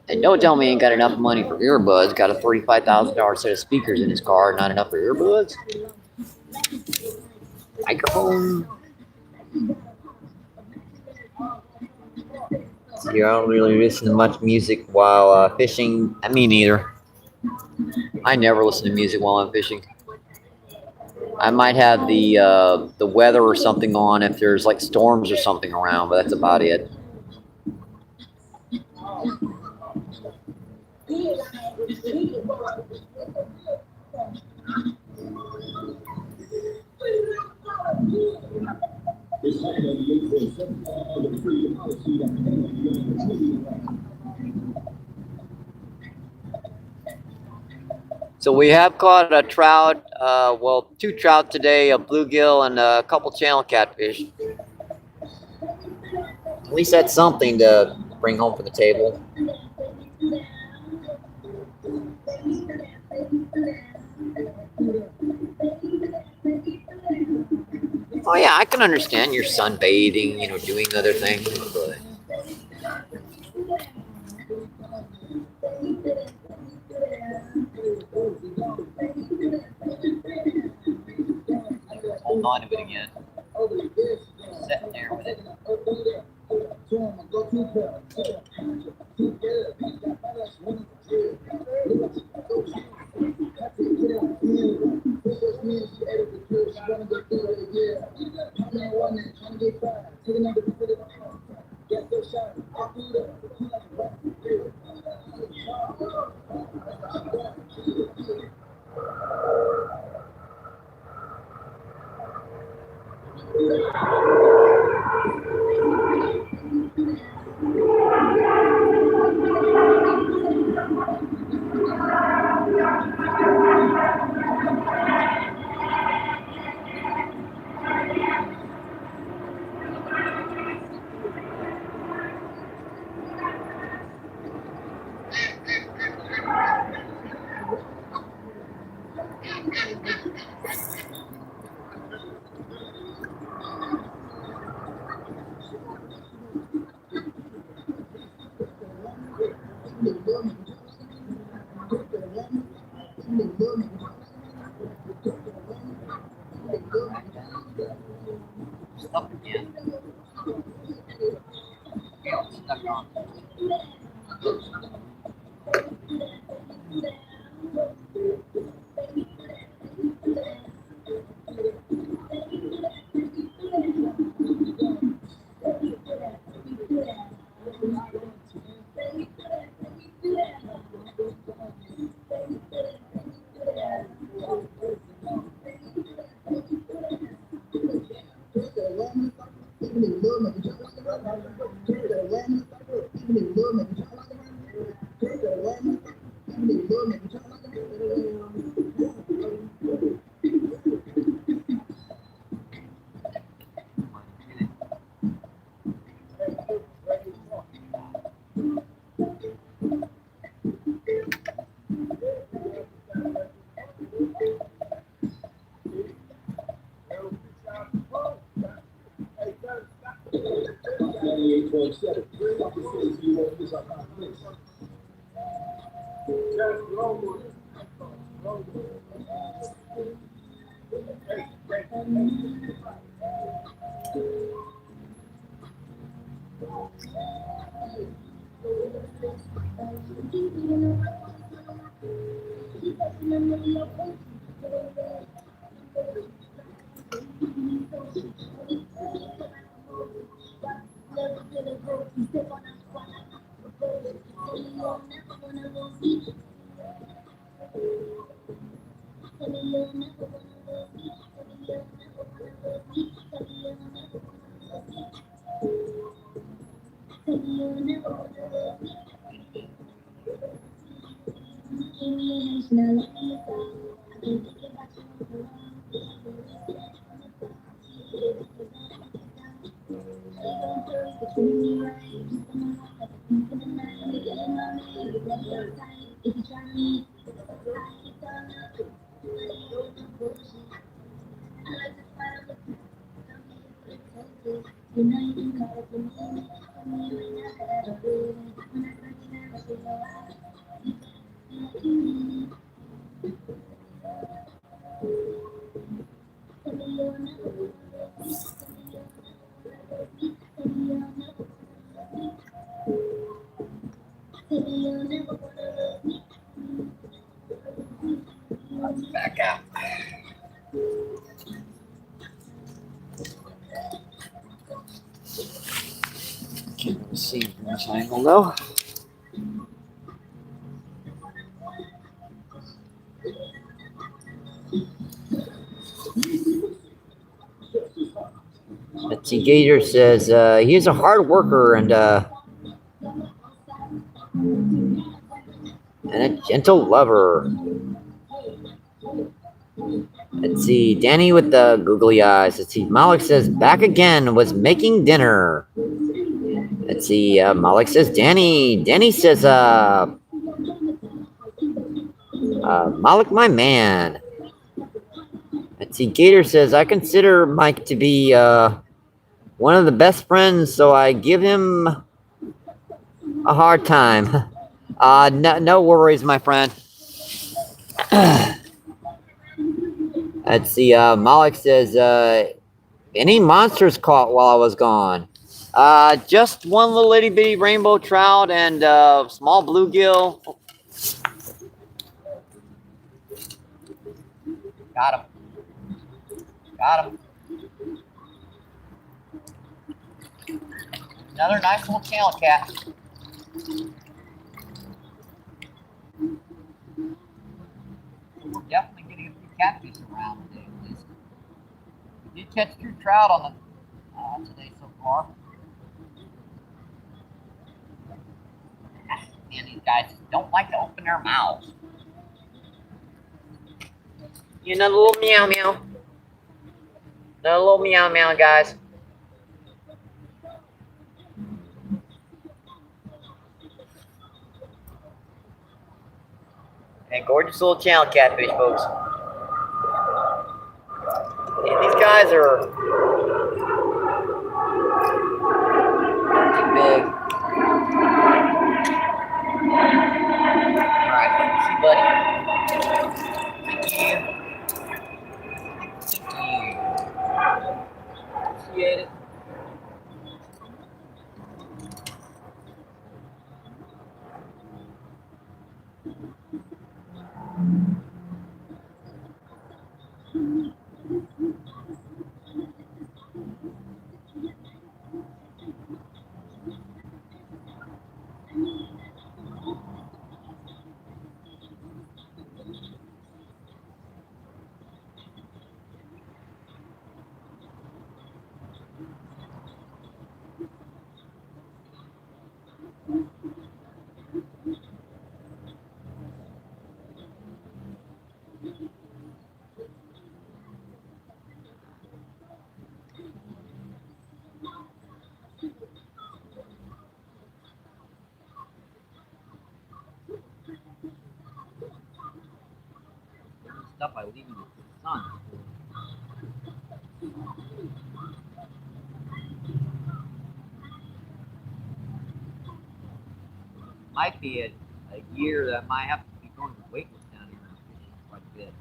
And don't tell me he ain't got enough money for earbuds. Got a $35,000 set of speakers in his car. Not enough for earbuds? Microphone. See, I don't really listen to much music while fishing. Me neither. I never listen to music while I'm fishing. I might have the weather or something on if there's like storms or something around, but that's about it. So we have caught a trout, well, 2 trout today, a bluegill and a couple channel catfish. At least that's something to bring home for the table. Oh yeah, I can understand you're sunbathing, doing other things, but hold on to it again. Sitting there with it. Stuck again. Yeah, stuck on. Back out. Can't really see from this angle though. Betsy Gator says he's a hard worker and a gentle lover. Let's see, Danny with the googly eyes. Let's see, Malik says back again, was making dinner. Let's see, Malik says Danny. Danny says Malik my man. Let's see, Gator says I consider Mike to be one of the best friends, so I give him a hard time. No worries, my friend. Let's see, Malik says, any monsters caught while I was gone? Just one little itty bitty rainbow trout and small bluegill. Got him. Got him. Another nice little channel cat. We're definitely getting a few catfish around today, at least. We did catch 2 trout on the today so far. Man, these guys just don't like to open their mouths. You know, the little meow meow. The little meow meow, guys. And gorgeous little channel catfish, folks. And these guys are too big. Alright, see you, buddy. Thank you. Thank you. Appreciate it. Stuff by leaving it to the sun. Might be a year that might have to be going to weightless down here and fishing quite a bit.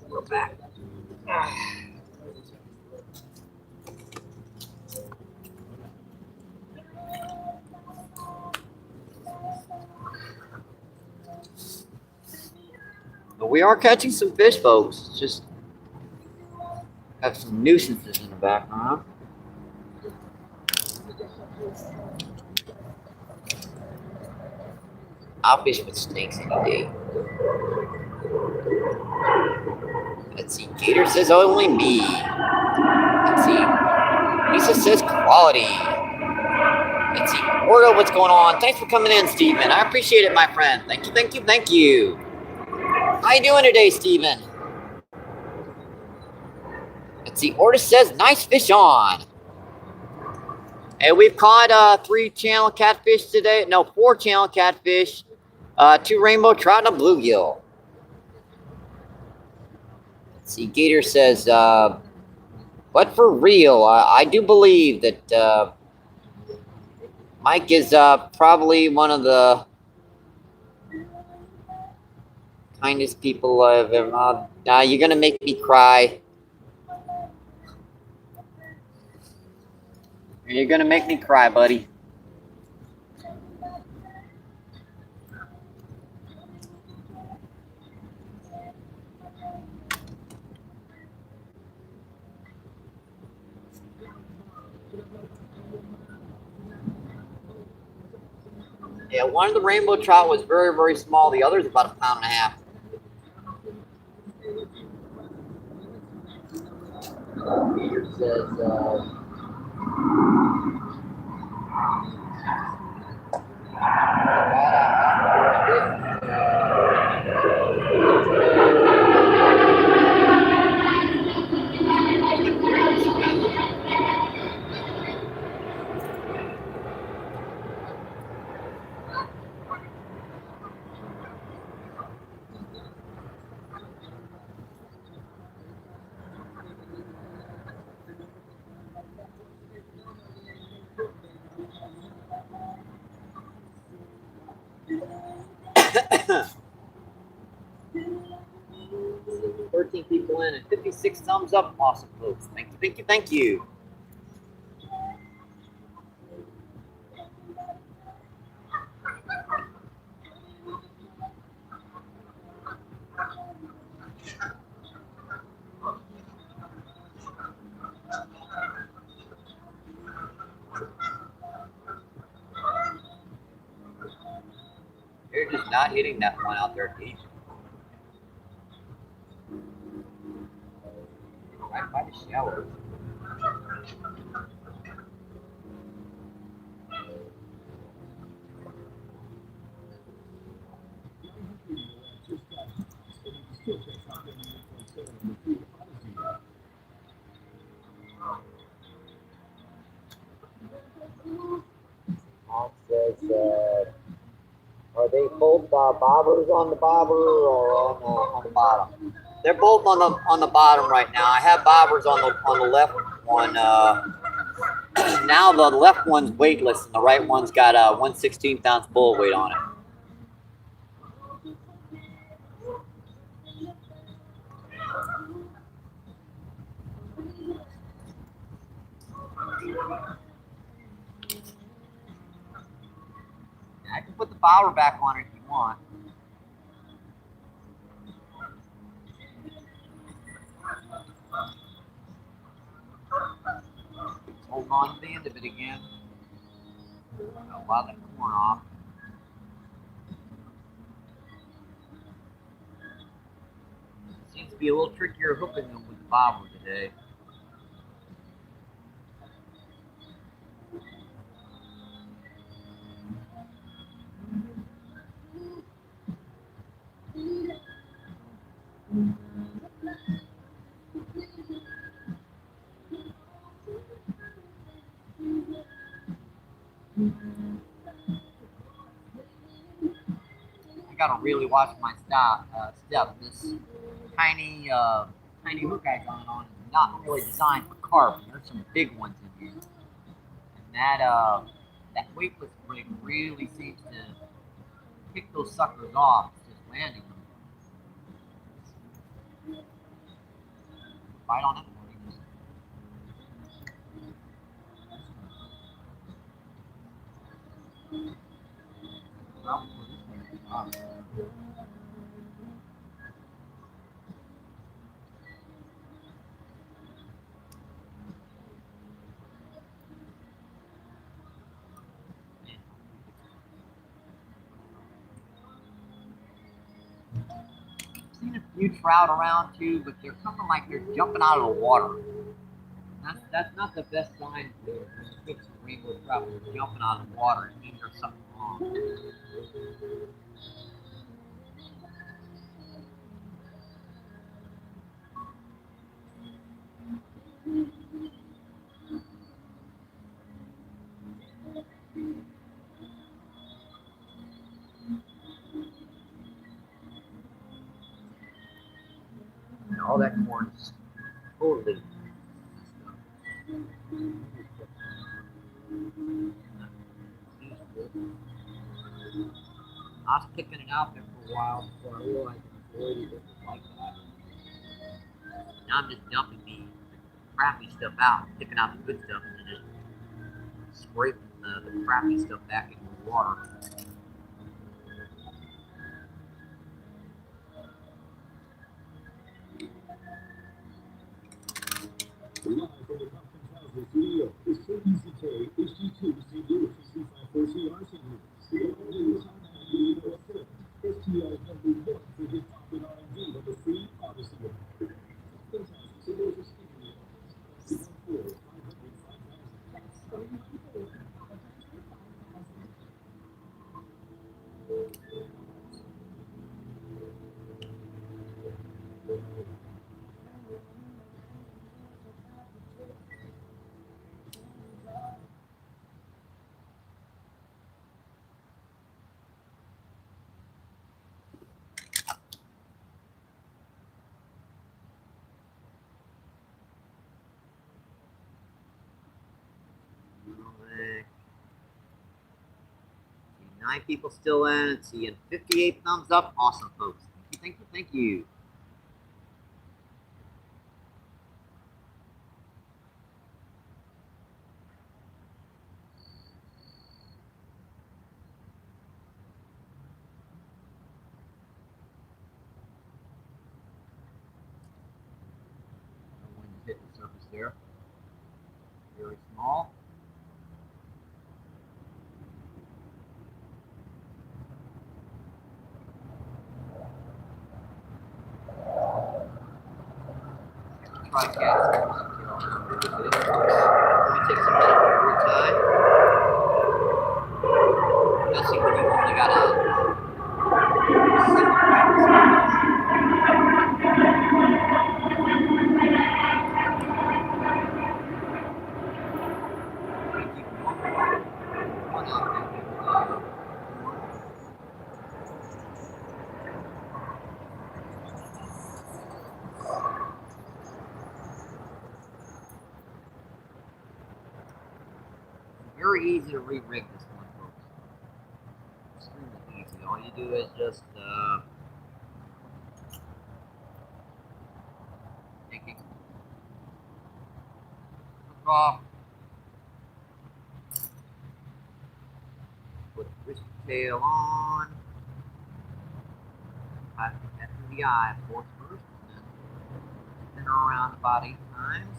We're back. But we are catching some fish, folks. It's just have some nuisances in the background. I'll fish with snakes any day. Let's see. Gator says only me. Let's see. Lisa says quality. Let's see. Ordo, what's going on? Thanks for coming in, Steven. I appreciate it, my friend. Thank you, thank you, thank you. How you doing today, Steven? Let's see. Ordo says nice fish on. And we've caught 3 channel catfish today. No, 4 channel catfish. 2 rainbow trout and a bluegill. Let's see, Gator says, but for real, I do believe that Mike is probably one of the kindest people I've ever. You're gonna make me cry. You're gonna make me cry, buddy. Yeah, one of the rainbow trout was very, very small. The other is about 1.5 pounds. Peter says, 13 people in and 56 thumbs up. Awesome, folks. Thank you, thank you, thank you. They're just not hitting that one out there deep. Right by the shower. Mom says, are they both bobbers on the bobber or on the bottom? They're both on the bottom right now. I have bobbers on the left one. Now the left one's weightless and the right one's got a 1/16 ounce bull weight on it. I can put the bobber back on it if you want. Hold on to the end of it again. Got a lot of that corn off. Seems to be a little trickier hooking them with the bobber today. I gotta really watch my step. This tiny hook I got on is not really designed for carp. There's some big ones in here, and that weightless rig really seems to pick those suckers off, just landing them. Bite on it. Seen a few trout around too, but they're coming like they're jumping out of the water. That's not the best sign for when you rainbow trout when they're jumping out of the water. It means there's something wrong. And all that corn's totally. I was picking it out there for a while before I realized it was like that. Now I'm just dumping the crappy stuff out, picking out the good stuff, and then just scraping the crappy stuff back into the water. See 9 people still in. Seeing 58 thumbs up. Awesome, folks. Thank you, thank you, thank you. hit the surface there. Very small. Try to catch it. Let me take some over time. Especially when you've only got a single one out there. Very easy to re-rig this one, folks. Extremely easy. All you do is just take it, hook off, put the twisted tail on, tie that through the eye, of course, first, and then spin her around about 8 times.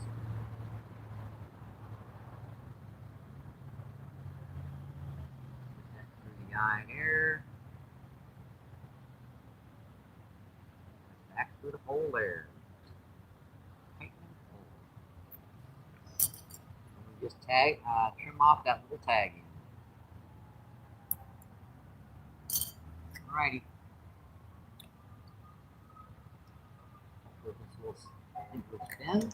Put that through the eye here. Back through the hole there. Just trim off that little tagging. Alrighty. This will spin.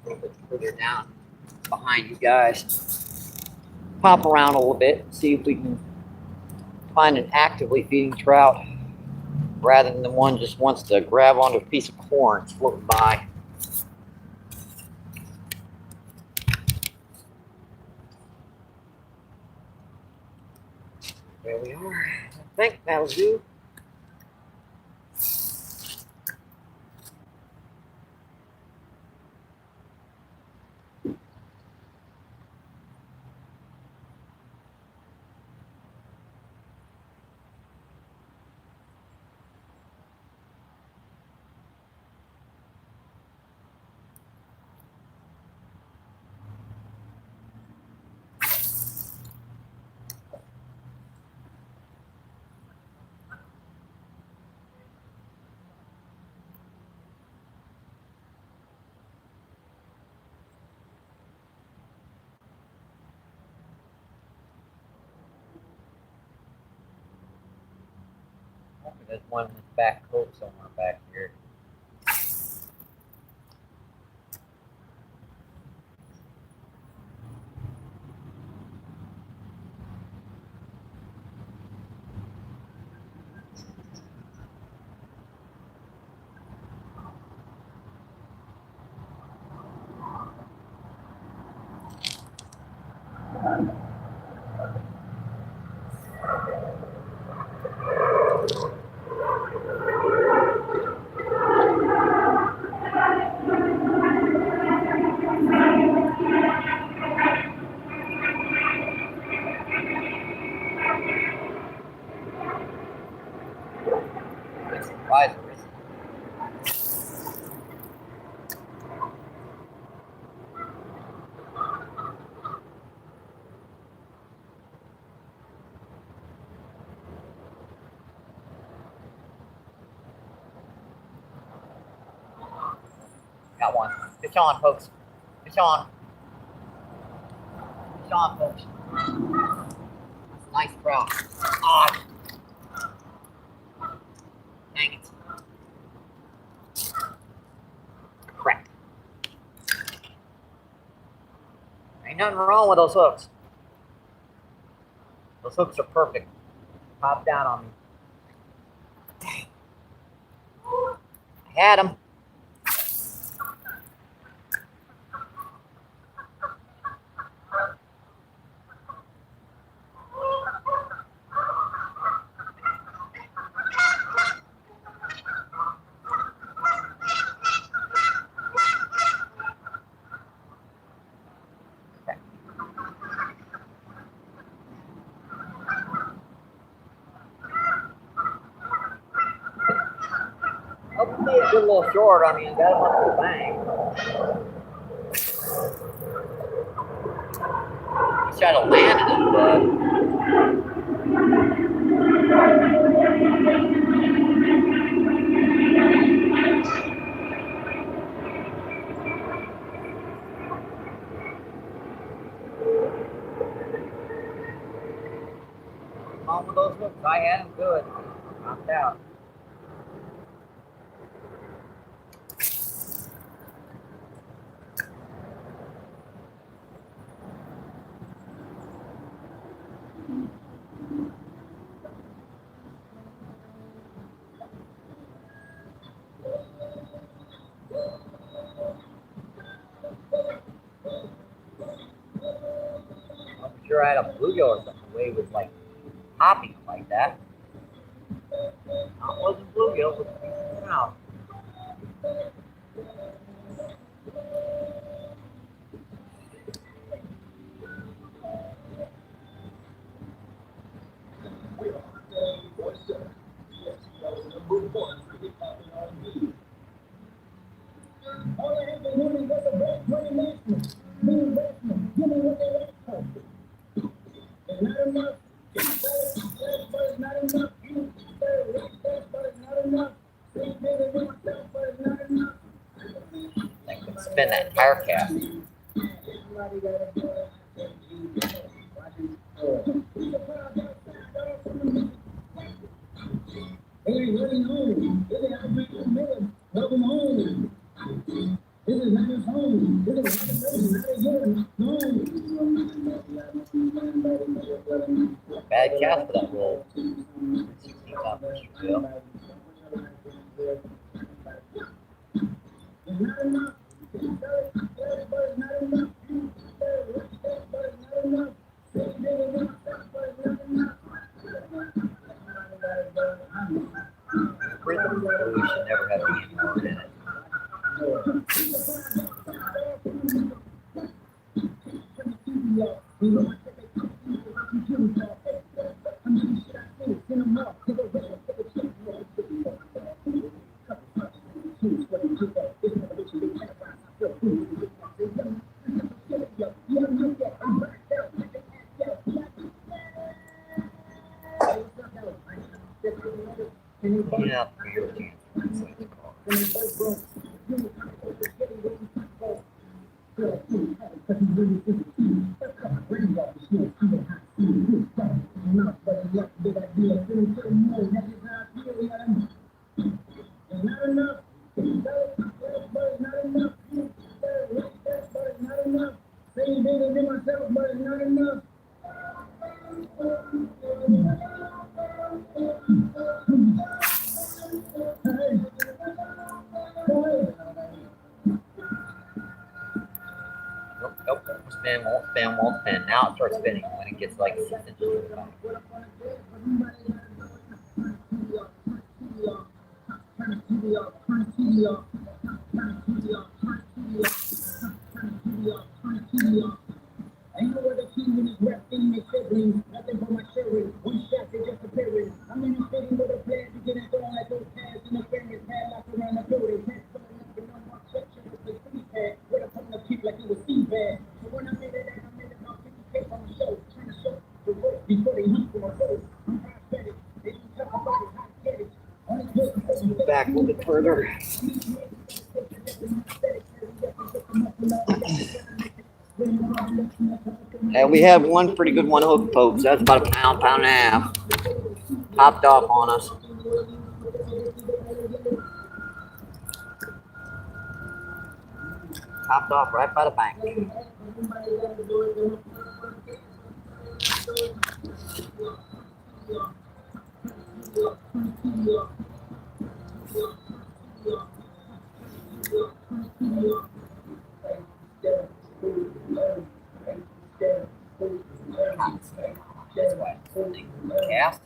A little bit further down behind you guys. Pop around a little bit, see if we can find an actively feeding trout rather than the one just wants to grab onto a piece of corn that's floating by. There we are. I think that'll do. There's one in the back cove somewhere back here. Riser, isn't it? Got one. Fish on, folks. Fish on. Fish on, folks. That's a nice trout. Ah, dang it. Crap. Ain't nothing wrong with those hooks. Those hooks are perfect. Pop down on me. Dang. I had him. Hopefully it's a little short. I mean, you got him up to the bank. He tried to land it in the on with those hooks. I had him good. Knocked out. I'm sure I had a bluegill or something. The way it was like hopping like that. It wasn't bluegill, it was a piece of trout. I could spin that entire cast. Bad cast for that roll. 16 top fish reel. Rhythm really should never have any more in it. Clean out the rear chance. That's what it's called. Nope. Won't spin. Now it starts spinning when it gets like 6 inches to the back. I know where the king and his rep in his siblings. Nothing but my sharing. One shot, they just appearing. I'm in a city with a plan to get it done like those pads in the famous pad locked around the building. Can't fill it up with no more section of the free pad. With a pump of kick like it was C-bad. So when I made it out, I made about 50K on the show. Trying to show the work before they hunt for my foes. I'm prosthetic. They didn't talk about it, hot headed. Back a little bit further. And we have one pretty good one hook, folks. That's about a pound and a half. Popped off on us. Popped off right by the bank. Cast.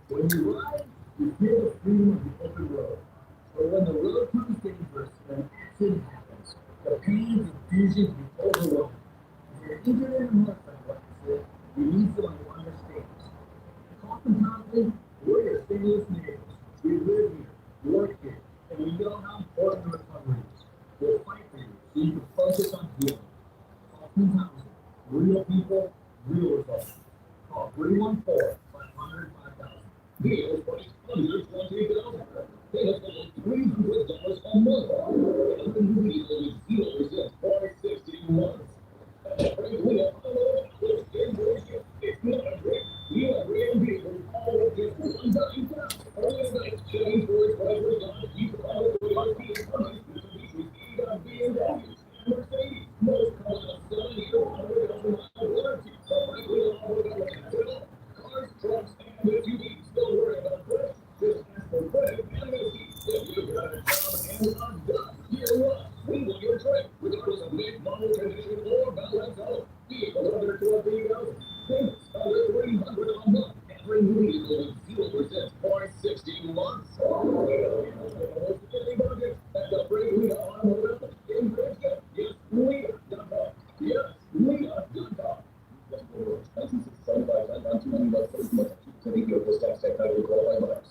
When you ride, you feel the freedom of the open road. But when the road becomes dangerous, an accident happens. The pain and confusion can be overwhelming. If you're injured in a motorcycle accident, you need someone who understands. Oftentimes, we're your steadiest neighbors. We live here, work here, and we know how important the recovery is. We'll fight for you so you can focus on healing. Oftentimes, real people, real results. Call 314-500-5000. Deals price under $20,000. Pay us only $300 a month. Helping you deal with 0% for 60 months. Frankly, it's not a trick. You are real people. Always get $1 down. Only night change for his pleasure. You always want to be in money. We got BMW, Mercedes, most cars are 7,000 warranty. Cars, trucks, and SUVs. Don't worry about credit. Just ask for credit and MSC. If you got a job and are done, hear us. We will your trade, regardless of make, model, condition, or balance out. Vehicles under 12,000. Payments under $300 a month. Every new vehicle is 0% for 60 months. That's a free Leah Automotive in Bridgeville. Yes, Leah.com. Yes, Leah.com. License is 75 on 2 months for months. So the vehicle is tax tech federally qualified buyers.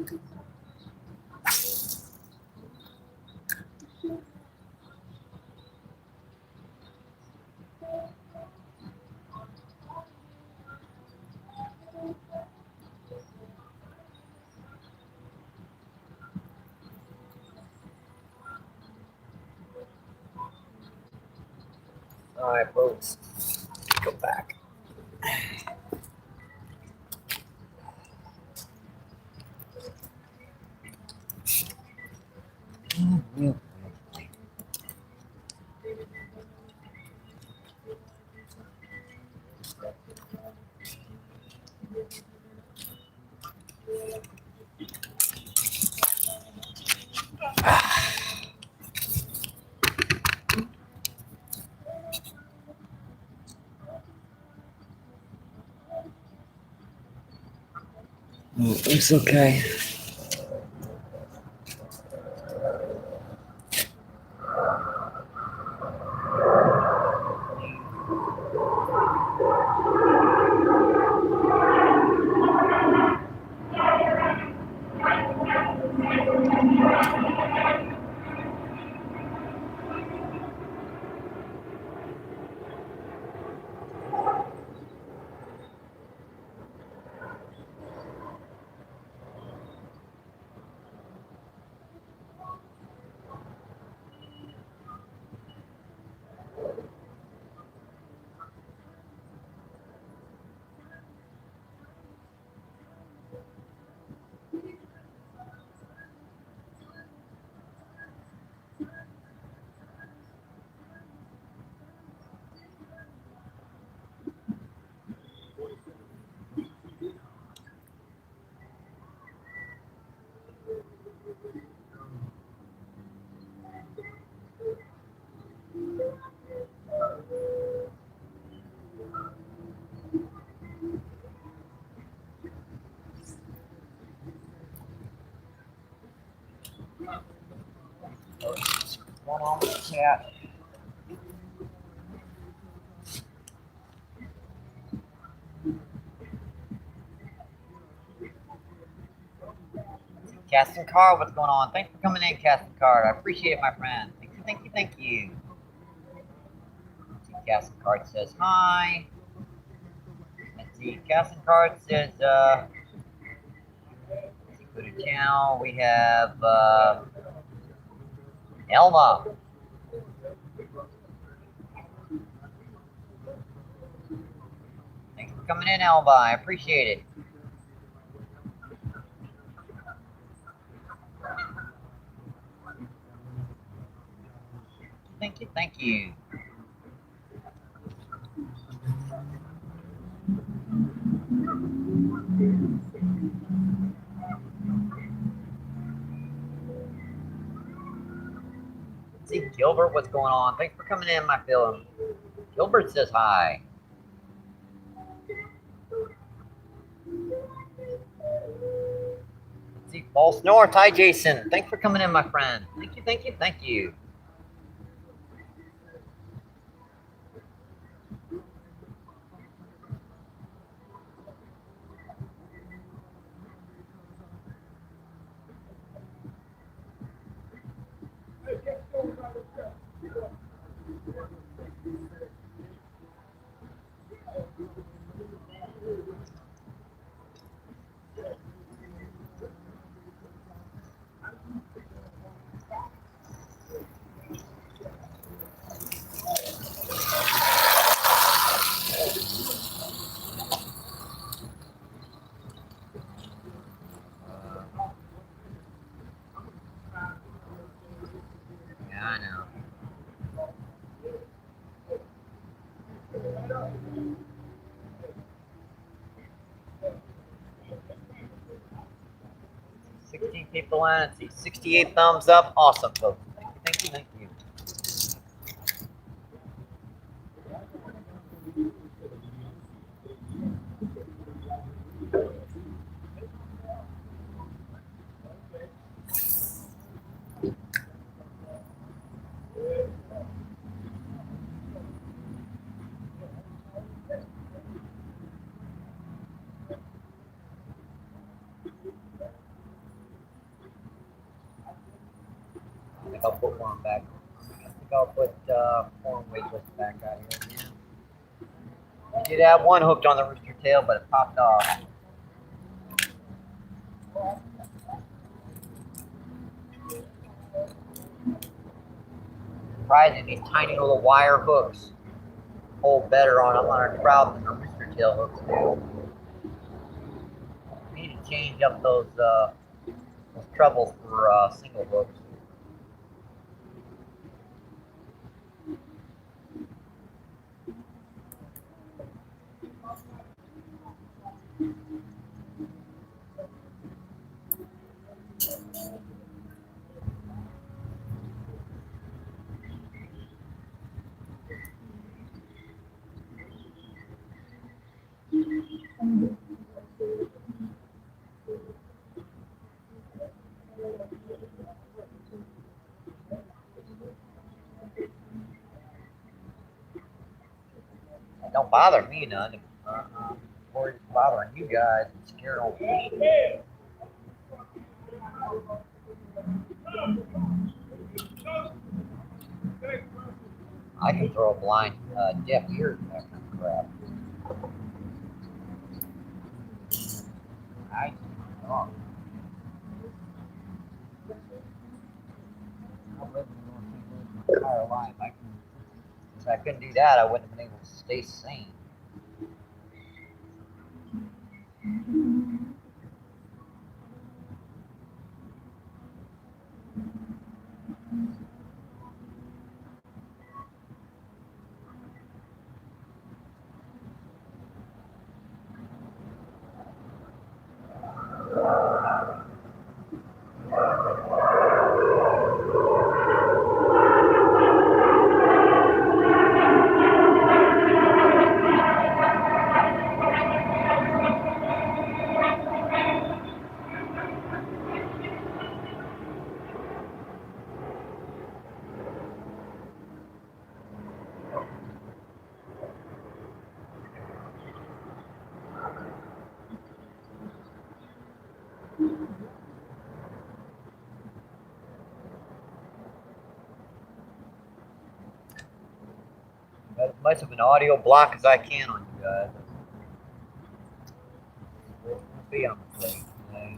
All right, folks, go back. It's okay. What's going on with the cat? Casting Card, what's going on? Thanks for coming in, Casting Card. I appreciate it, my friend. Thank you, thank you, thank you. Casting Card says hi. Let's see, Casting Card says, let's see, go to channel. We have Elma. Thanks for coming in, Elma. I appreciate it. Thank you, thank you. Let's see, Gilbert, what's going on? Thanks for coming in, my film. Gilbert says hi. Let's see, False North. Hi, Jason. Thanks for coming in, my friend. Thank you, thank you, thank you. Yeah, I know. People in. Let's see, 68 thumbs up. Awesome, folks. Thank you, thank you, thank you. I'll put one back. I think I'll put foreign weight lift back out here again. I did have one hooked on the rooster tail, but it popped off. Surprising, these tiny little wire hooks hold better on a trout than the rooster tail hooks do. We need to change up those trebles for single hooks. It don't bother me none. Or it's bothering you guys and scared old fish. I can throw a blind deaf ear in that kind of crap. I oh. I've lived in North England my entire life. If I couldn't do that, I wouldn't have been able to stay sane. As much of an audio block as I can on you guys. We'll be on the plate today.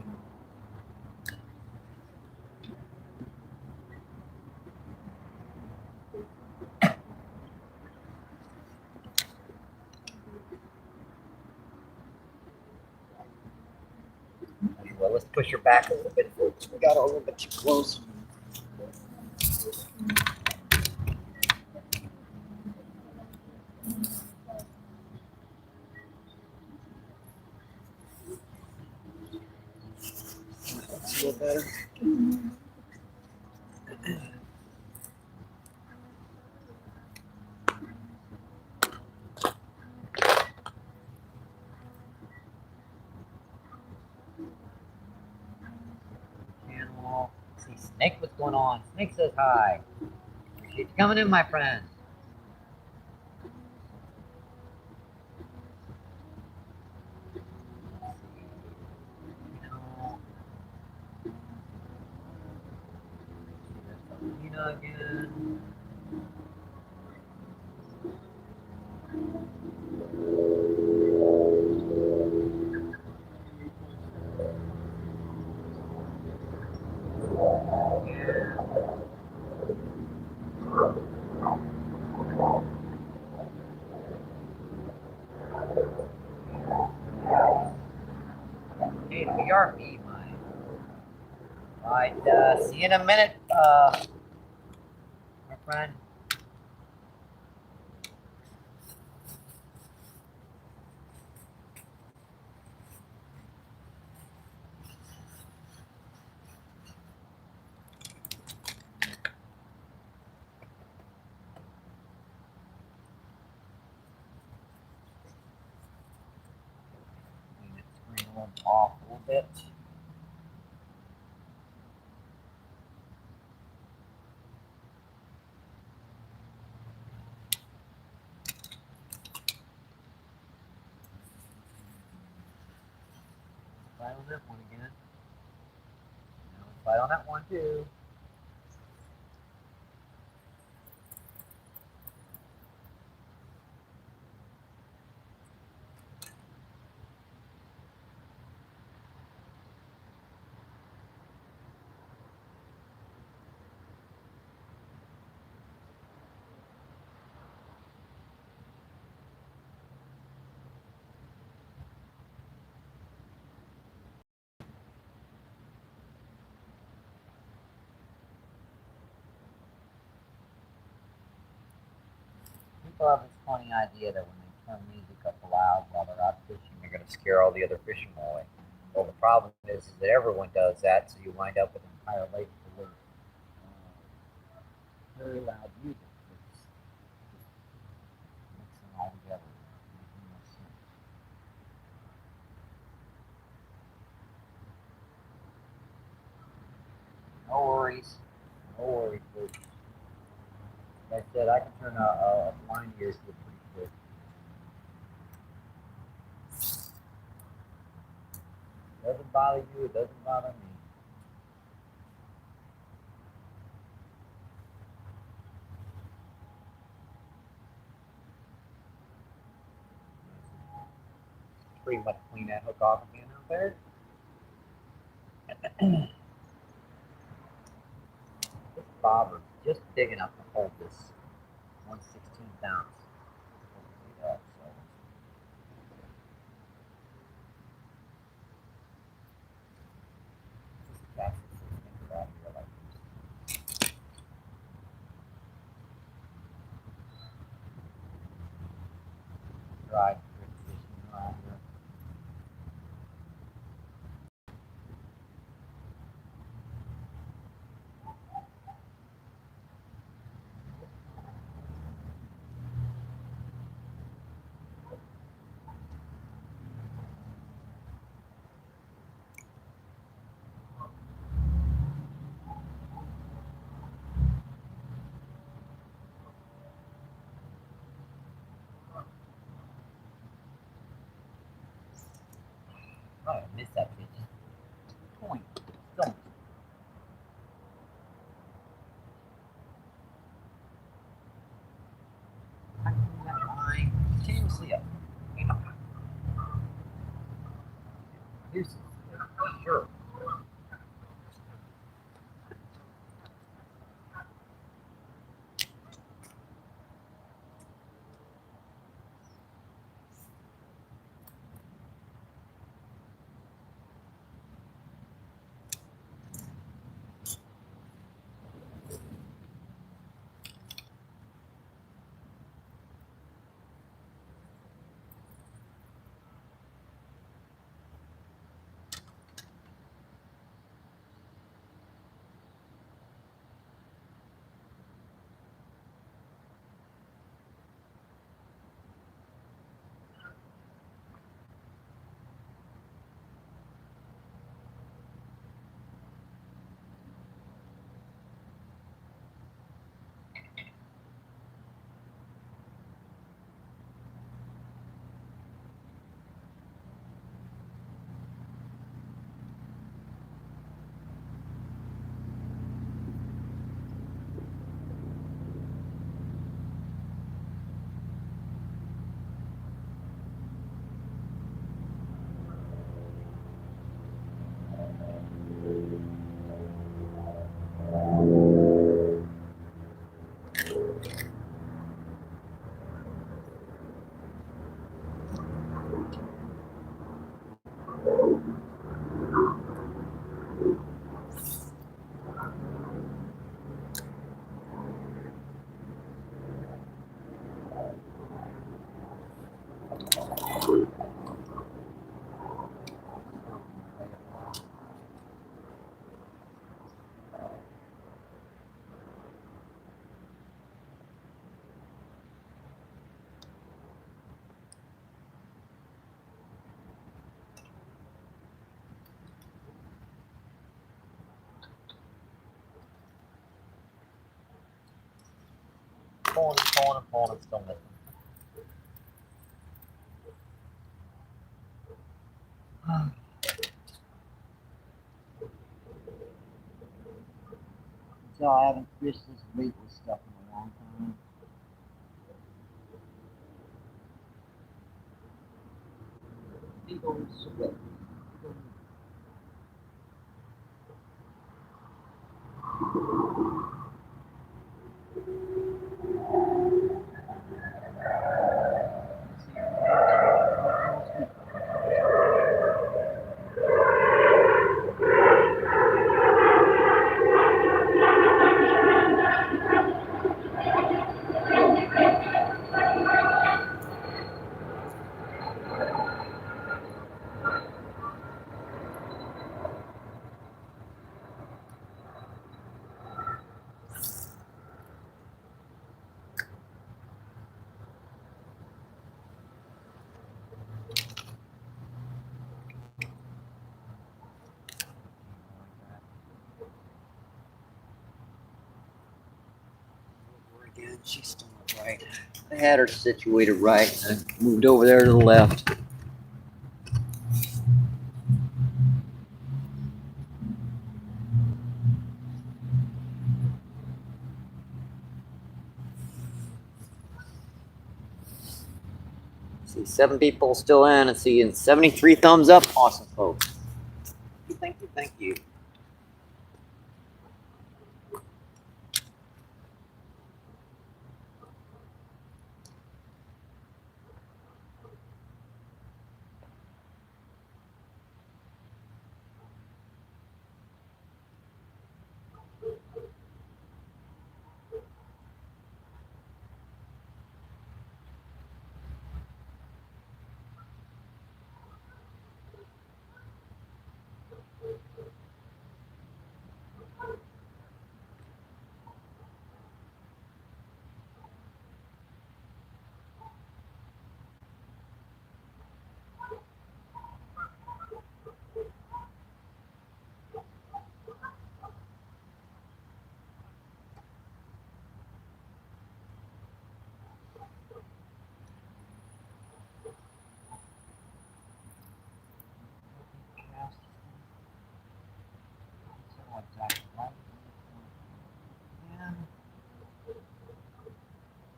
Well, let's push her back a little bit. We got her a little bit too close. That's a little better. Channel. See, Snake, what's going on? Snake says hi. Appreciate you coming in, my friend. Again. Hey, BRB, mine. Alright, see you in a minute, my friend. Screen off a little bit. Fight on that one again. Fight on that one too. people have this funny idea that when they turn music up loud while they're out fishing, they're going to scare all the other fishermen away. Well, the problem is that everyone does that, so you wind up with an entire lake full of very loud music. It's just mixing all together, making no sense. No worries, no worries, folks. Like I said, I can turn a blind ear to it pretty quick. Doesn't bother you, it doesn't bother me. Pretty much clean that hook off again out there. This bobber is just big enough to hold this 1/16 ounce. Up, so. Just catch this thing out here like this. Dry drift fishing around here. Oh, I missed that fish. Point. Don't. I can do that line continuously up. Here's sure. Pulling, still missing. So I haven't fished this weightless stuff in a long time. Big old sweat. she's still not right. I had her situated right and I moved over there to the left. See 7 people still in and seeing 73 thumbs up. Awesome, folks. Thank you, thank you.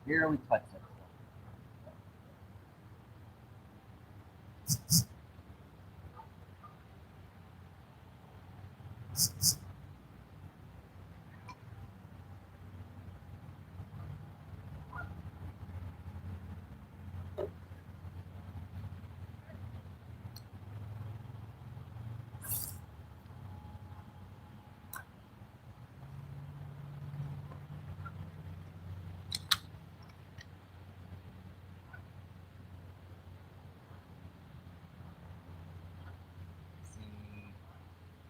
Here we touch it.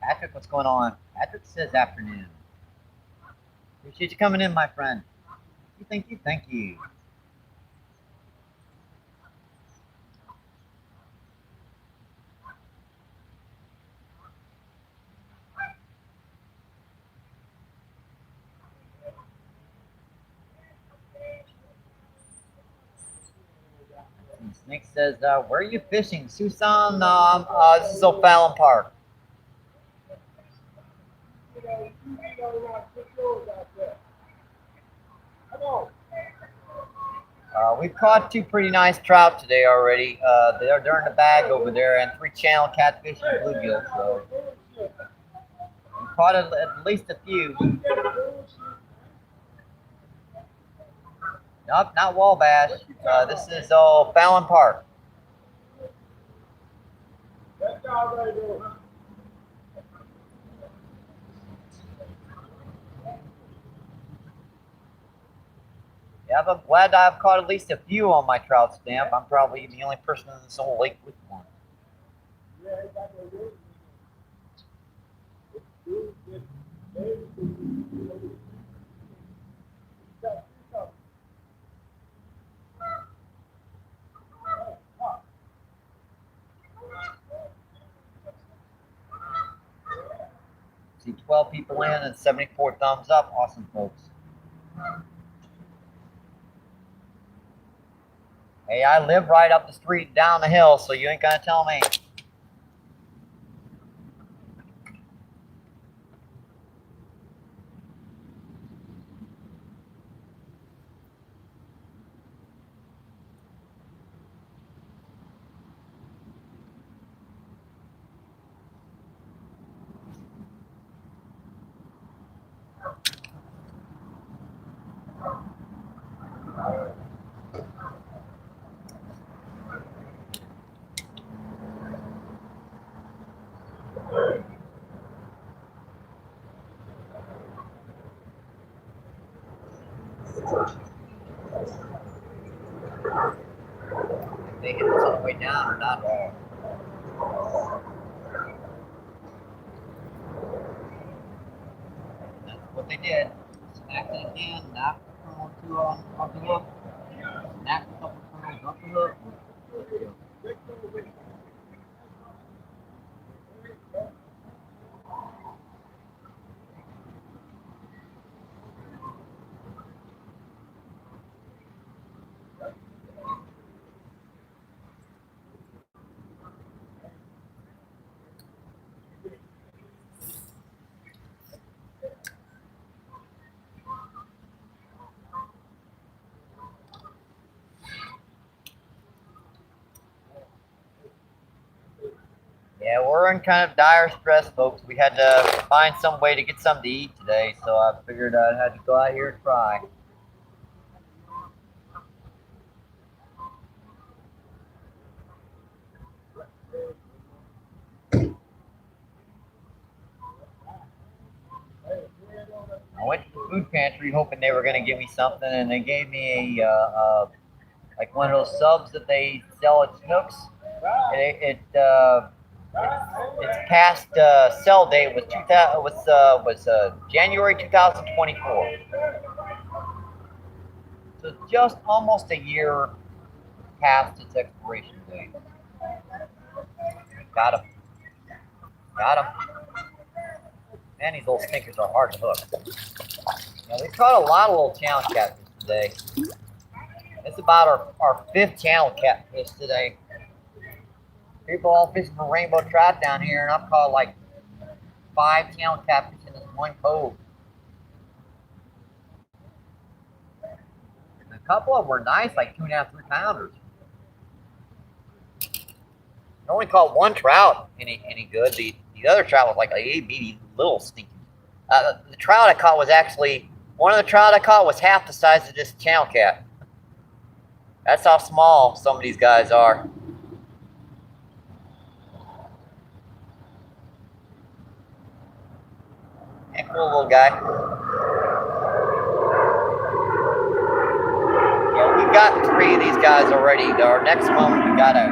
Patrick, what's going on? Patrick says afternoon. Appreciate you coming in, my friend. Thank you, thank you. Snake says, where are you fishing? Susan, this is O'Fallon Park. We've caught 2 pretty nice trout today already. They're in the bag over there, and 3 channel catfish and bluegill. So we caught at least a few. Nope, not Wabash. This is Fallon Park. Yeah, I'm glad I've caught at least a few on my trout stamp. I'm probably the only person in this whole lake with one. See 12 people in and 74 thumbs up. Awesome, folks. Hey, I live right up the street down the hill, so you ain't gonna tell me. If they hit us all the way down or not. That's what they did. Smacked it again, knocked the kernel off the hook, snapped a couple kernels off the hook. we're in kind of dire stress, folks. We had to find some way to get something to eat today, so I figured I had to go out here and try. I went to the food pantry hoping they were going to give me something, and they gave me a like one of those subs that they sell at Snooks. It's past sell date was January 2024. So it's just almost a year past its expiration date. Got him. Got him. Man, these little stinkers are hard to hook. Now, we caught a lot of little channel catfish today. It's about our 5th channel catfish today. People all fishing for rainbow trout down here, and I've caught like 5 channel catfish in this one cove. And a couple of them were nice, like 2.5, 3 pounders. I only caught 1 trout any good. The other trout was like a itty little stinky. The trout I caught was actually, one of the trout I caught was half the size of this channel cat. That's how small some of these guys are. And cool little guy. Yeah, we've got 3 of these guys already. Our next one, we gotta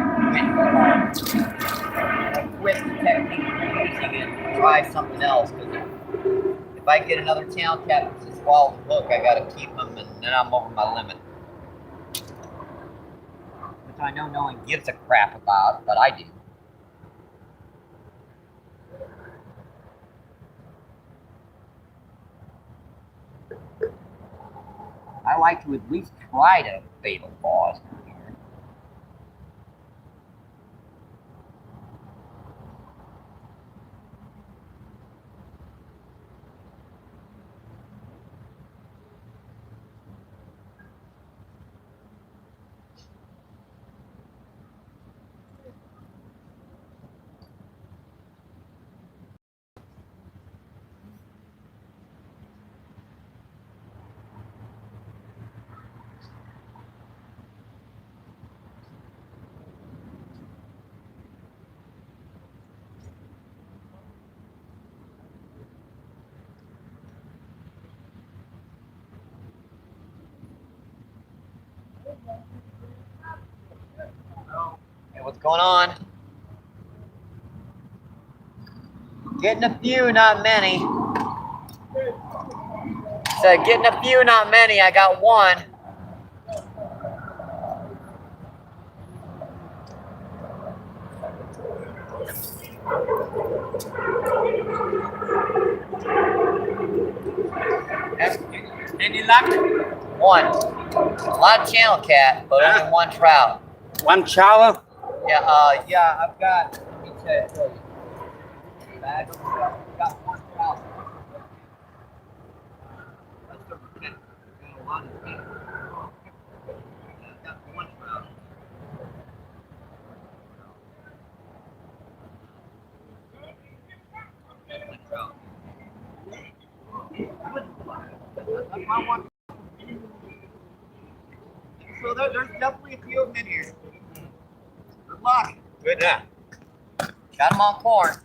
quit the technique we're using and try something else. Because if I get another channel cat to swallow the hook, I gotta keep them, and then I'm over my limit. Which I know no one gives a crap about, but I do. I like to at least try to bait a pause here. Hey, what's going on? Getting a few, not many. Said getting a few, not many. I got 1. Any luck? 1. A lot of channel cat, but only 1 trout. 1 shower? Yeah, yeah, I've got, let me tell you. I've got 1 trout. That's over 10. Got a lot of fish. I've got 1 trout. That's my 1. So there's definitely a few of them in here. Good luck. Good luck. Got them on corn.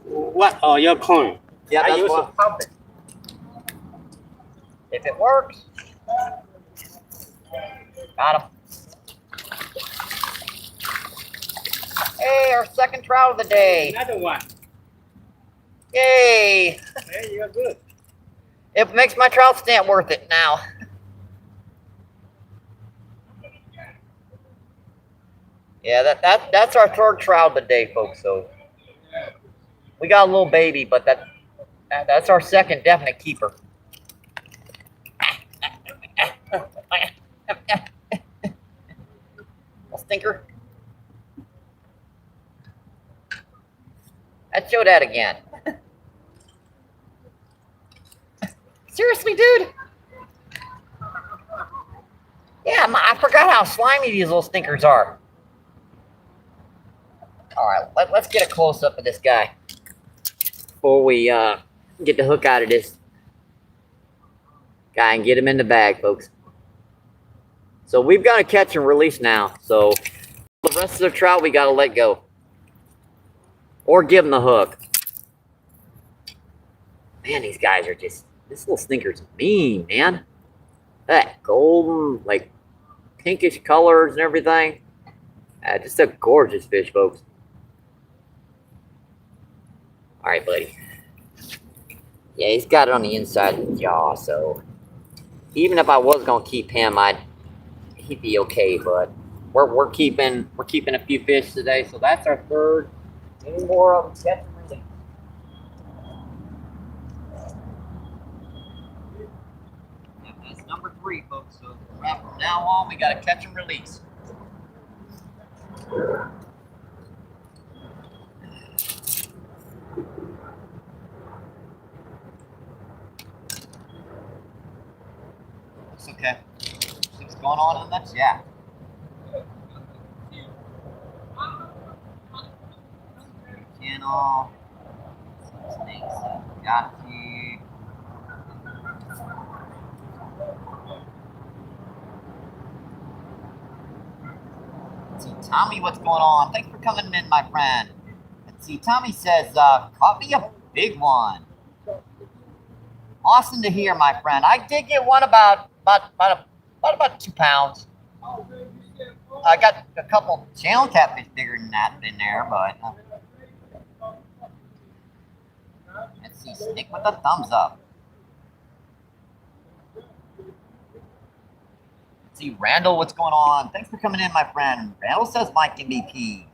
What? Oh, your corn. Yeah, I that's use what I'm pumping. If it works. Got him. Hey, our 2nd trout of the day. Another one. Yay. Hey, you're good. It makes my trout stand worth it now. Yeah, that's our 3rd trout of the day, folks. So we got a little baby, but that's our 2nd definite keeper. Little stinker. Let's show that again. Seriously, dude? Yeah, I forgot how slimy these little stinkers are. All right, let's get a close up of this guy before we get the hook out of this guy and get him in the bag, folks. So we've got to catch and release now. So the rest of the trout we got to let go or give them the hook. Man, these guys are just, this little stinker's mean, man. That golden, like pinkish colors and everything. Just a gorgeous fish, folks. All right, buddy. Yeah, he's got it on the inside of the jaw, so even if I was gonna keep him, he'd be okay. But we're keeping a few fish today, so that's our third. Any more of them catch and release. Yeah, that's number 3, folks. So from now on, we gotta catch and release. It's okay. See what's going on in the nuts? Yeah. Channel. Snakes. Got you. Let's see, Tommy, what's going on? Thanks for coming in, my friend. Let's see, Tommy says, caught me a big one. Awesome to hear, my friend. I did get one about 2 pounds. I got a couple channel catfish bigger than that in there, but let's see, stick with the thumbs up. Let's see, Randall, what's going on? Thanks for coming in, my friend. Randall says Mike MVP.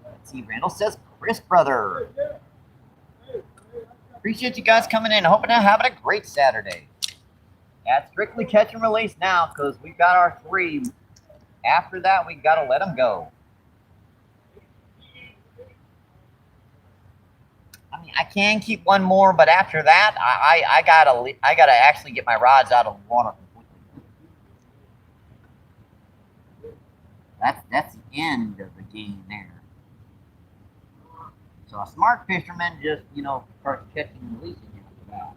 Let's see, Randall says Chris brother. Appreciate you guys coming in. Hoping to having a great Saturday. Yeah, it's strictly catch and release now because we've got our 3. After that, we got to let them go. I mean, I can keep one more, but after that, I gotta actually get my rods out of the water completely. That's the end of the game there. So a smart fisherman just, starts catching and releasing after that.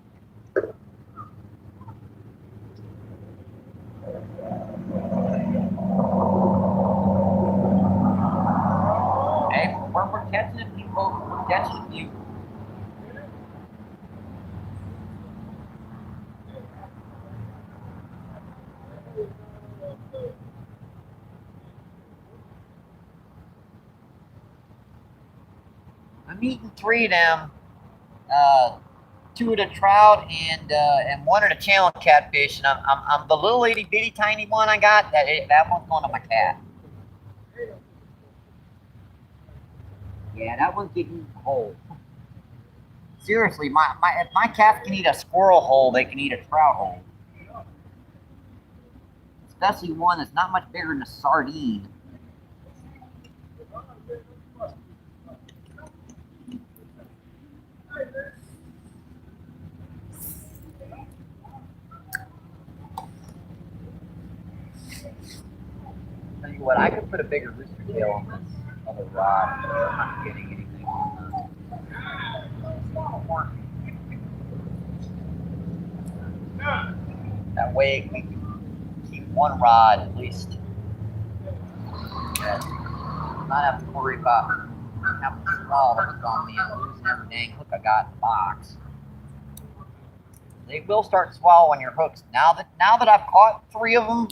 Hey, we're catching a few, folks. We're catching a few. I'm eating 3 of them. 2 of the trout and 1 of the channel catfish, and I'm the little itty bitty tiny one I got. That one's going to my cat. Yeah, that one's getting whole. Seriously, if my cats can eat a squirrel whole, they can eat a trout whole. Especially one that's not much bigger than a sardine. Tell you what, I could put a bigger rooster tail on this other rod. I'm not getting anything on that way we can keep one rod at least. Not have to worry about having to swallow the hook on me and losing every dang hook I got in the box. They will start swallowing your hooks. Now that I've caught 3 of them,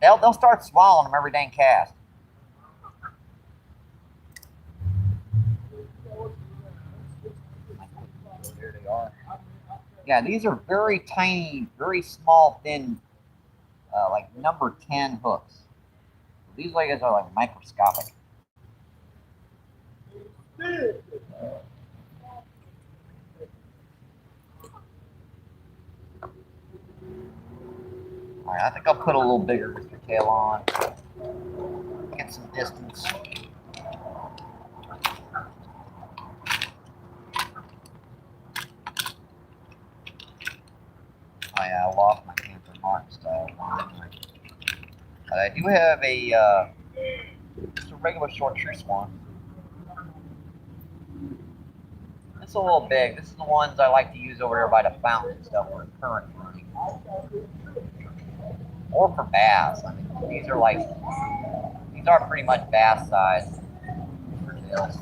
they'll start swallowing them every dang cast. There they are. Yeah, these are very tiny, very small, thin, like number 10 hooks. These legs are like microscopic. All right, I think I'll put a little bigger rooster tail on. Get some distance. Oh yeah, I lost my Panther Mark style one. But I do have a regular short true swan. It's a little big. This is the ones I like to use over there by the fountain and stuff where it's current running. Or for bass. I mean, these are pretty much bass size for tails.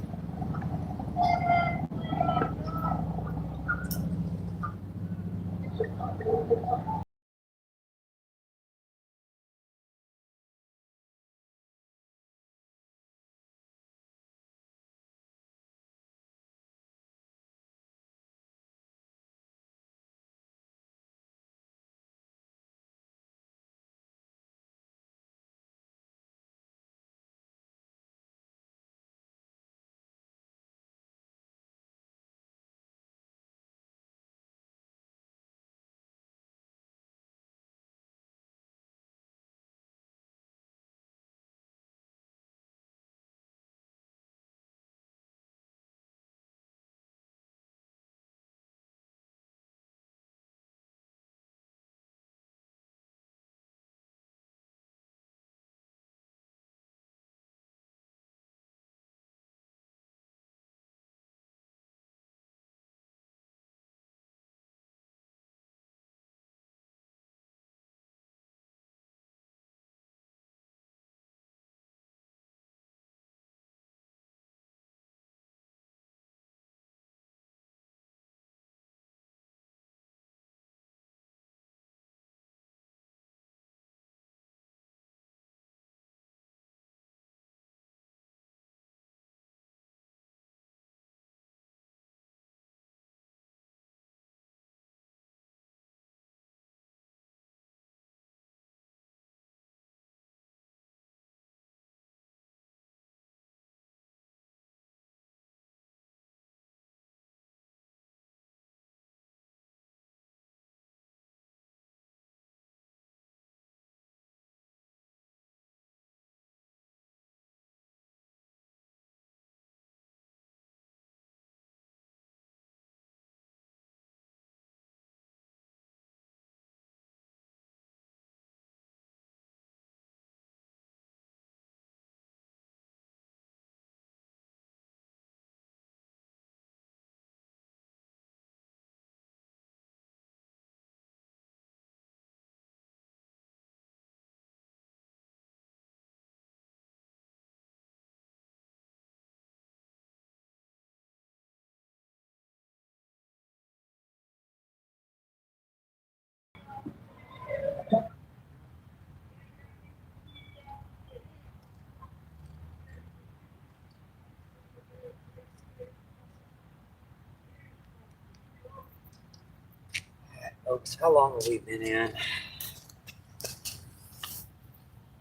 Folks, how long have we been in?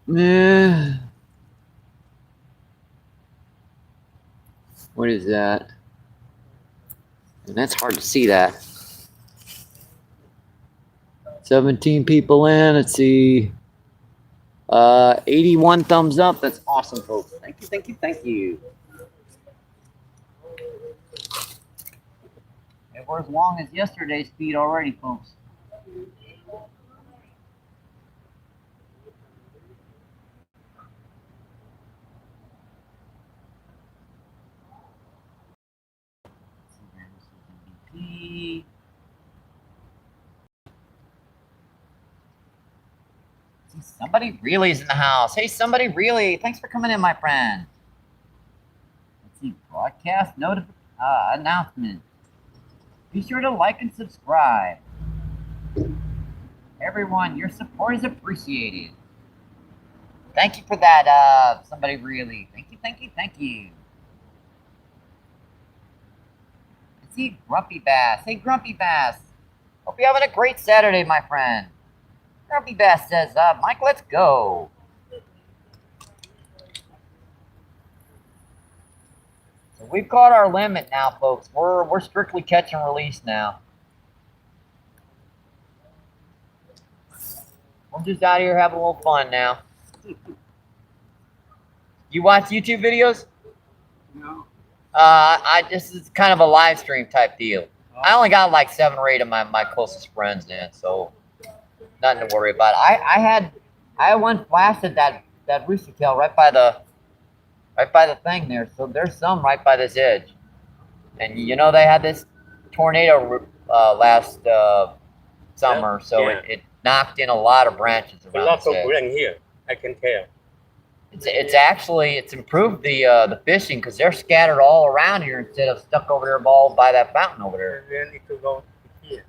Yeah. What is that? And that's hard to see that. 17 people in. Let's see. 81 thumbs up. That's awesome, folks. Thank you, thank you, thank you. And we're as long as yesterday's feed already, folks. MBP. Somebody really is in the house. Hey, somebody really. Thanks for coming in, my friend. Let's see. Broadcast announcement. Be sure to like and subscribe. Everyone, your support is appreciated. Thank you for that, somebody really. Thank you, thank you, thank you. Let's see, Grumpy Bass. Hey, Grumpy Bass. Hope you're having a great Saturday, my friend. Grumpy Bass says, Mike, let's go. So we've caught our limit now, folks. We're strictly catch and release now. We're just out here having a little fun now. You watch YouTube videos? No. This is kind of a live stream type deal. I only got like 7 or 8 of my closest friends in, so nothing to worry about. I had one flashed at that rooster tail right by the right by the thing there. So there's some right by this edge. And you know they had this tornado last summer, so Yeah. it knocked in a lot of branches A around lot this of edge. rain here. I can tell. It's improved the fishing because they're scattered all around here instead of stuck over there all by that fountain over there. We need to go here.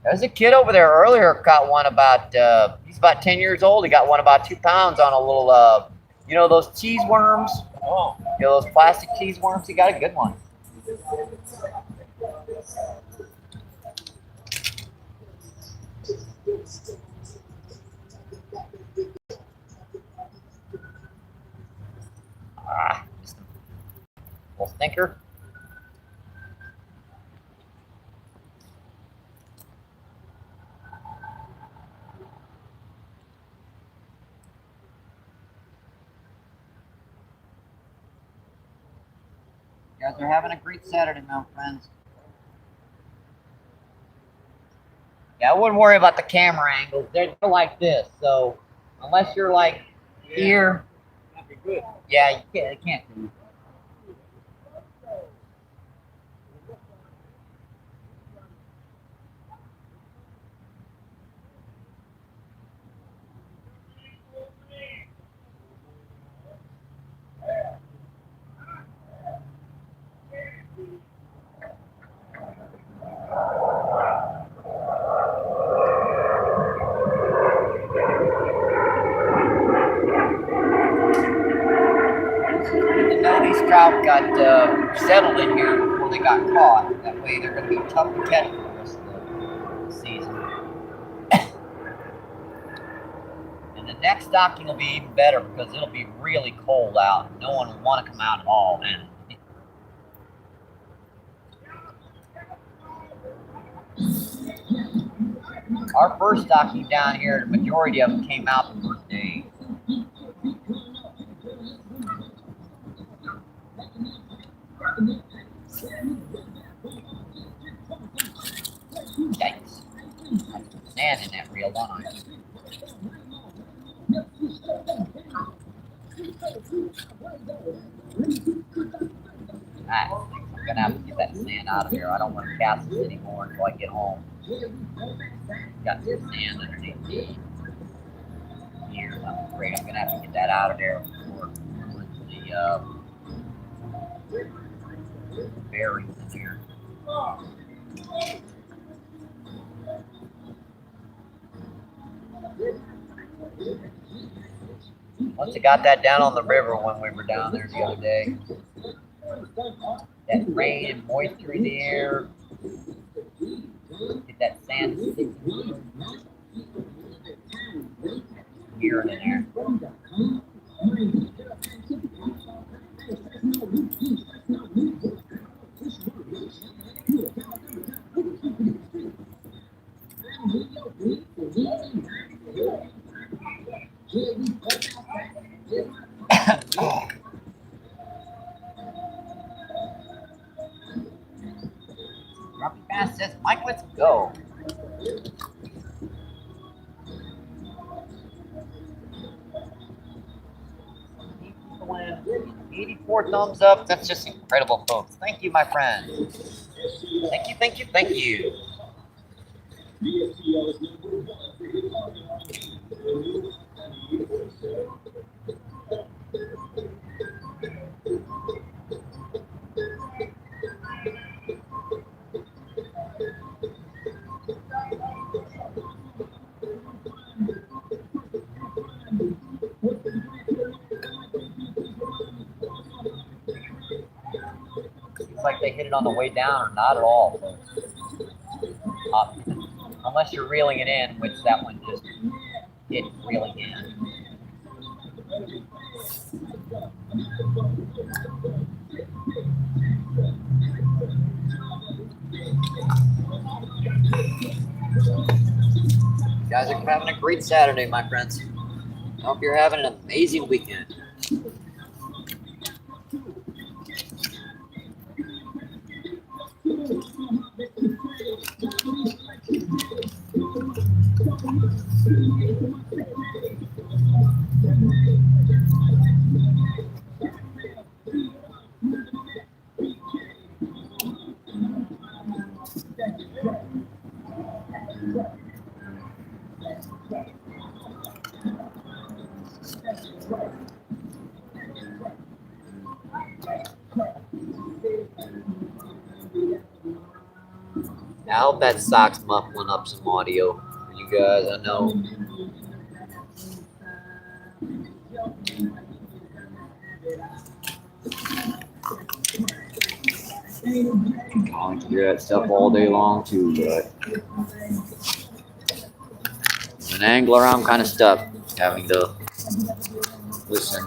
There's a kid over there earlier caught one about he's about 10 years old. He got one about 2 pounds on a little you know those cheese worms? Oh, You know those plastic cheese worms? He got a good one. Just a little stinker. You guys are having a great Saturday, my friends. Yeah, I wouldn't worry about the camera angles. They're like this, so unless you're like here, that'd be good. yeah, you can't see. You know these trout got settled in here before they got caught. That way they're going to be tough to catch for the rest of the season. And the next stocking will be even better because it'll be really cold out. No one will want to come out at all then. Our first stocking down here, the majority of them came out the first day. Yikes. Sand in that reel, don't I? I'm gonna have to get that sand out of here. I don't want to cast this anymore until I get home. Got some sand underneath me here. I'm afraid I'm gonna have to get that out of there before the berries in here. Once I got that down on the river when we were down there the other day, that rain and moisture in the air, get that sand sticking here and there. Grumpy Bass says, Mike, let's go. People in 84 thumbs up. That's just incredible, folks. Thank you, my friend. Thank you, thank you, thank you. Seems like they hit it on the way down, or not at all, folks. Unless you're reeling it in, which that one just hit reeling in. You guys are having a great Saturday, my friends. I hope you're having an amazing weekend. I hope that sock's muffling up some audio for you guys. I know. I can hear that stuff all day long too, but as an angler, I'm kind of stuck having to listen.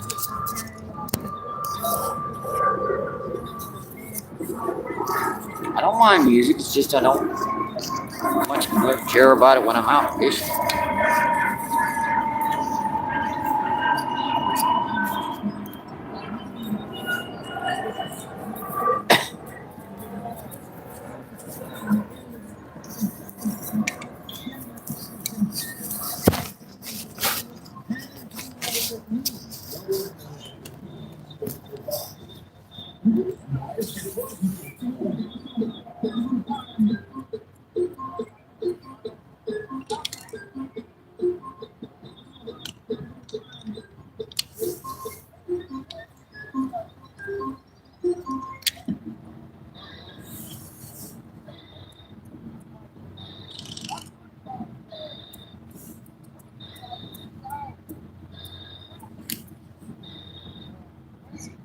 I don't mind music, it's just I don't much care about it when I'm out fishing.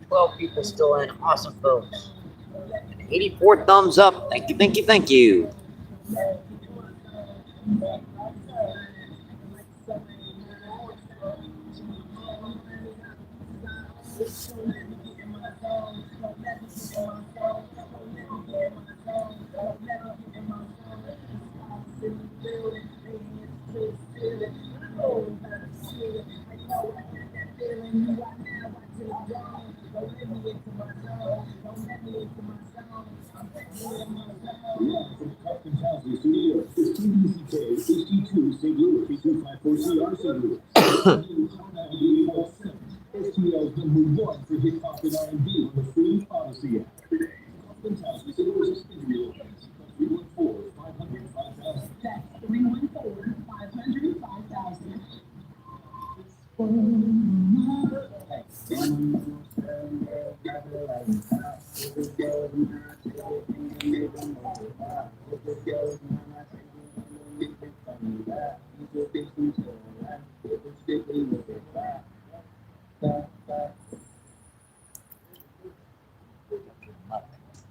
12 people still in. Awesome, folks. 84 thumbs up. Thank you, thank you, thank you.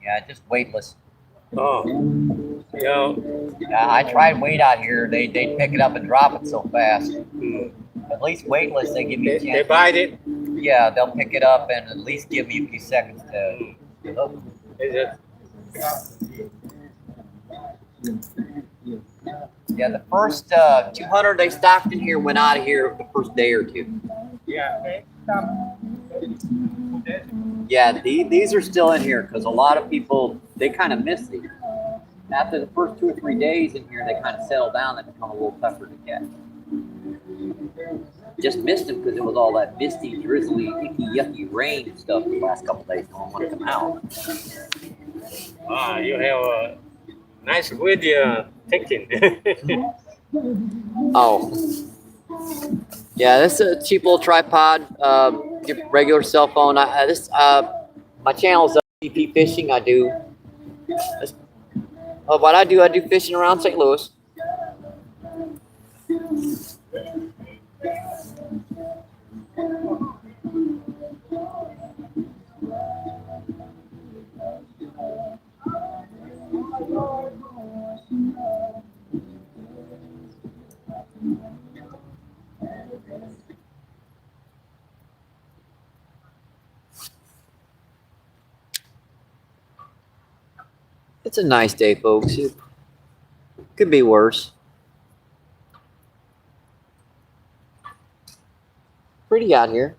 Yeah, just weightless. Oh, yeah. I tried weight out here. They'd pick it up and drop it so fast. At least weightless, they give me a chance. They bite it. Yeah, they'll pick it up and at least give me a few seconds to hook. Is it? Yeah, the first 200 they stocked in here went out of here the first day or two. Yeah. Yeah, these are still in here because a lot of people, they kind of miss these. After the first 2 or 3 days in here, they kind of settle down and become a little tougher to catch. Just missed them because it was all that misty, drizzly, icky, yucky rain and stuff the last couple days. No one wanted to come out. Ah, you have a nice video taking. Oh. Yeah, this is a cheap little tripod. Your regular cell phone. My channel is MBPFishing. I do. What I do fishing around St. Louis. It's a nice day, folks. It could be worse. Pretty out here.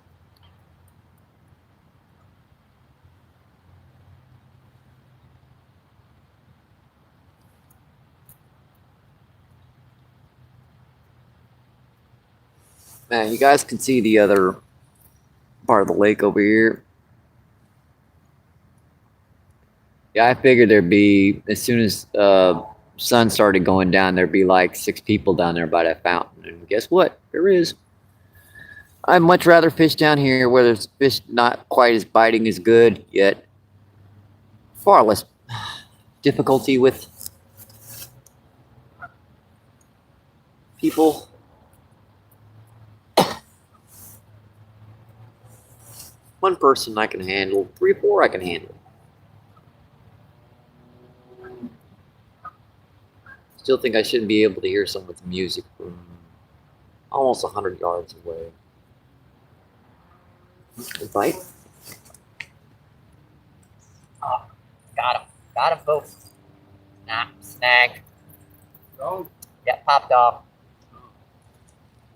Man, you guys can see the other part of the lake over here. Yeah, I figured there'd be, as soon as sun started going down, there'd be like 6 people down there by that fountain. And guess what? There is. I'd much rather fish down here where there's fish not quite as biting as good, yet far less difficulty with people. One person I can handle. 3 or 4 I can handle. Still think I shouldn't be able to hear someone's music from almost 100 yards away. Good bite. Oh, got him. Got him, folks. Nah, snagged. Oh, Yeah, popped off.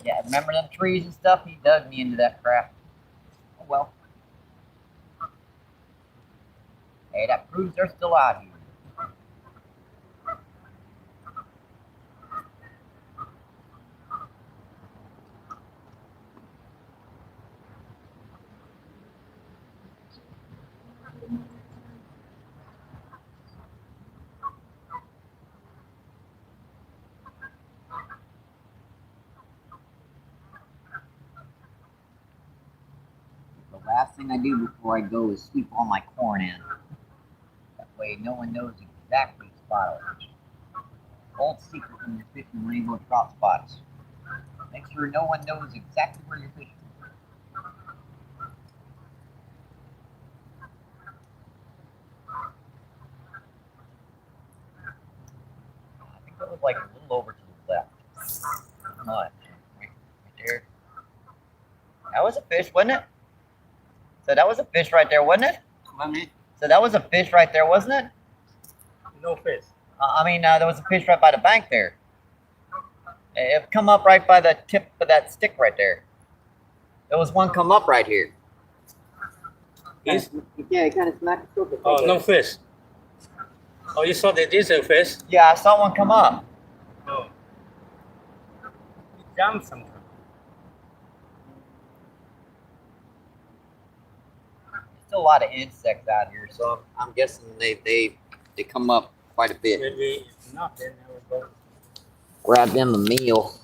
Yeah, remember them trees and stuff? He dug me into that crap. Oh well. Hey, that proves they're still out here. The last thing I do before I go is sweep all my corn in. That way no one knows exactly the spot I fish. Old secret when you're fishing rainbow trout spots. Make sure no one knows exactly where you're fishing. I think that was like a little over to the left. Not much. Right there. That was a fish, wasn't it? So that was a fish right there, wasn't it? let me. So that was a fish right there, wasn't it? No fish. There was a fish right by the bank there. It come up right by the tip of that stick right there. There was one come up right here. Yes? Yeah, it kind of smacked the surface. Oh, no fish. Oh, you saw that this is a fish? Yeah, I saw one come up. Oh. It jumps sometimes. Still a lot of insects out here, so I'm guessing they come up quite a bit. Maybe if not, then I will go. Grab them a meal.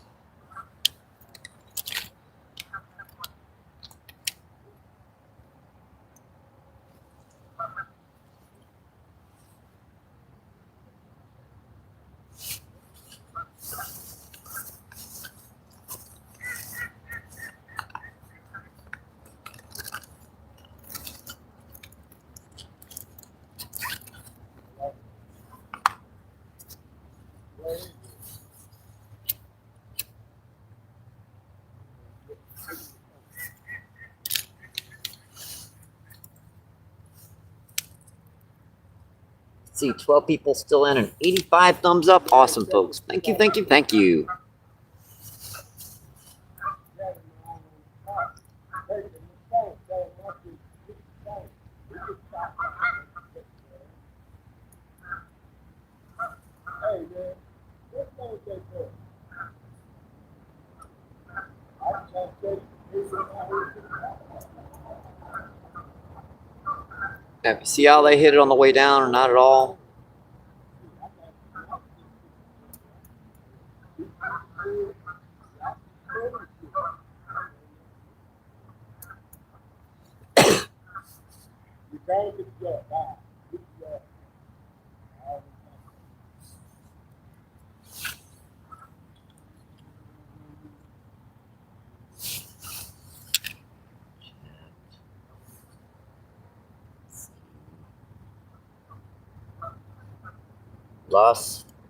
See, 12 people still in and 85 thumbs up. Awesome, folks. Thank you, thank you, thank you. Now, see how they hit it on the way down or not at all?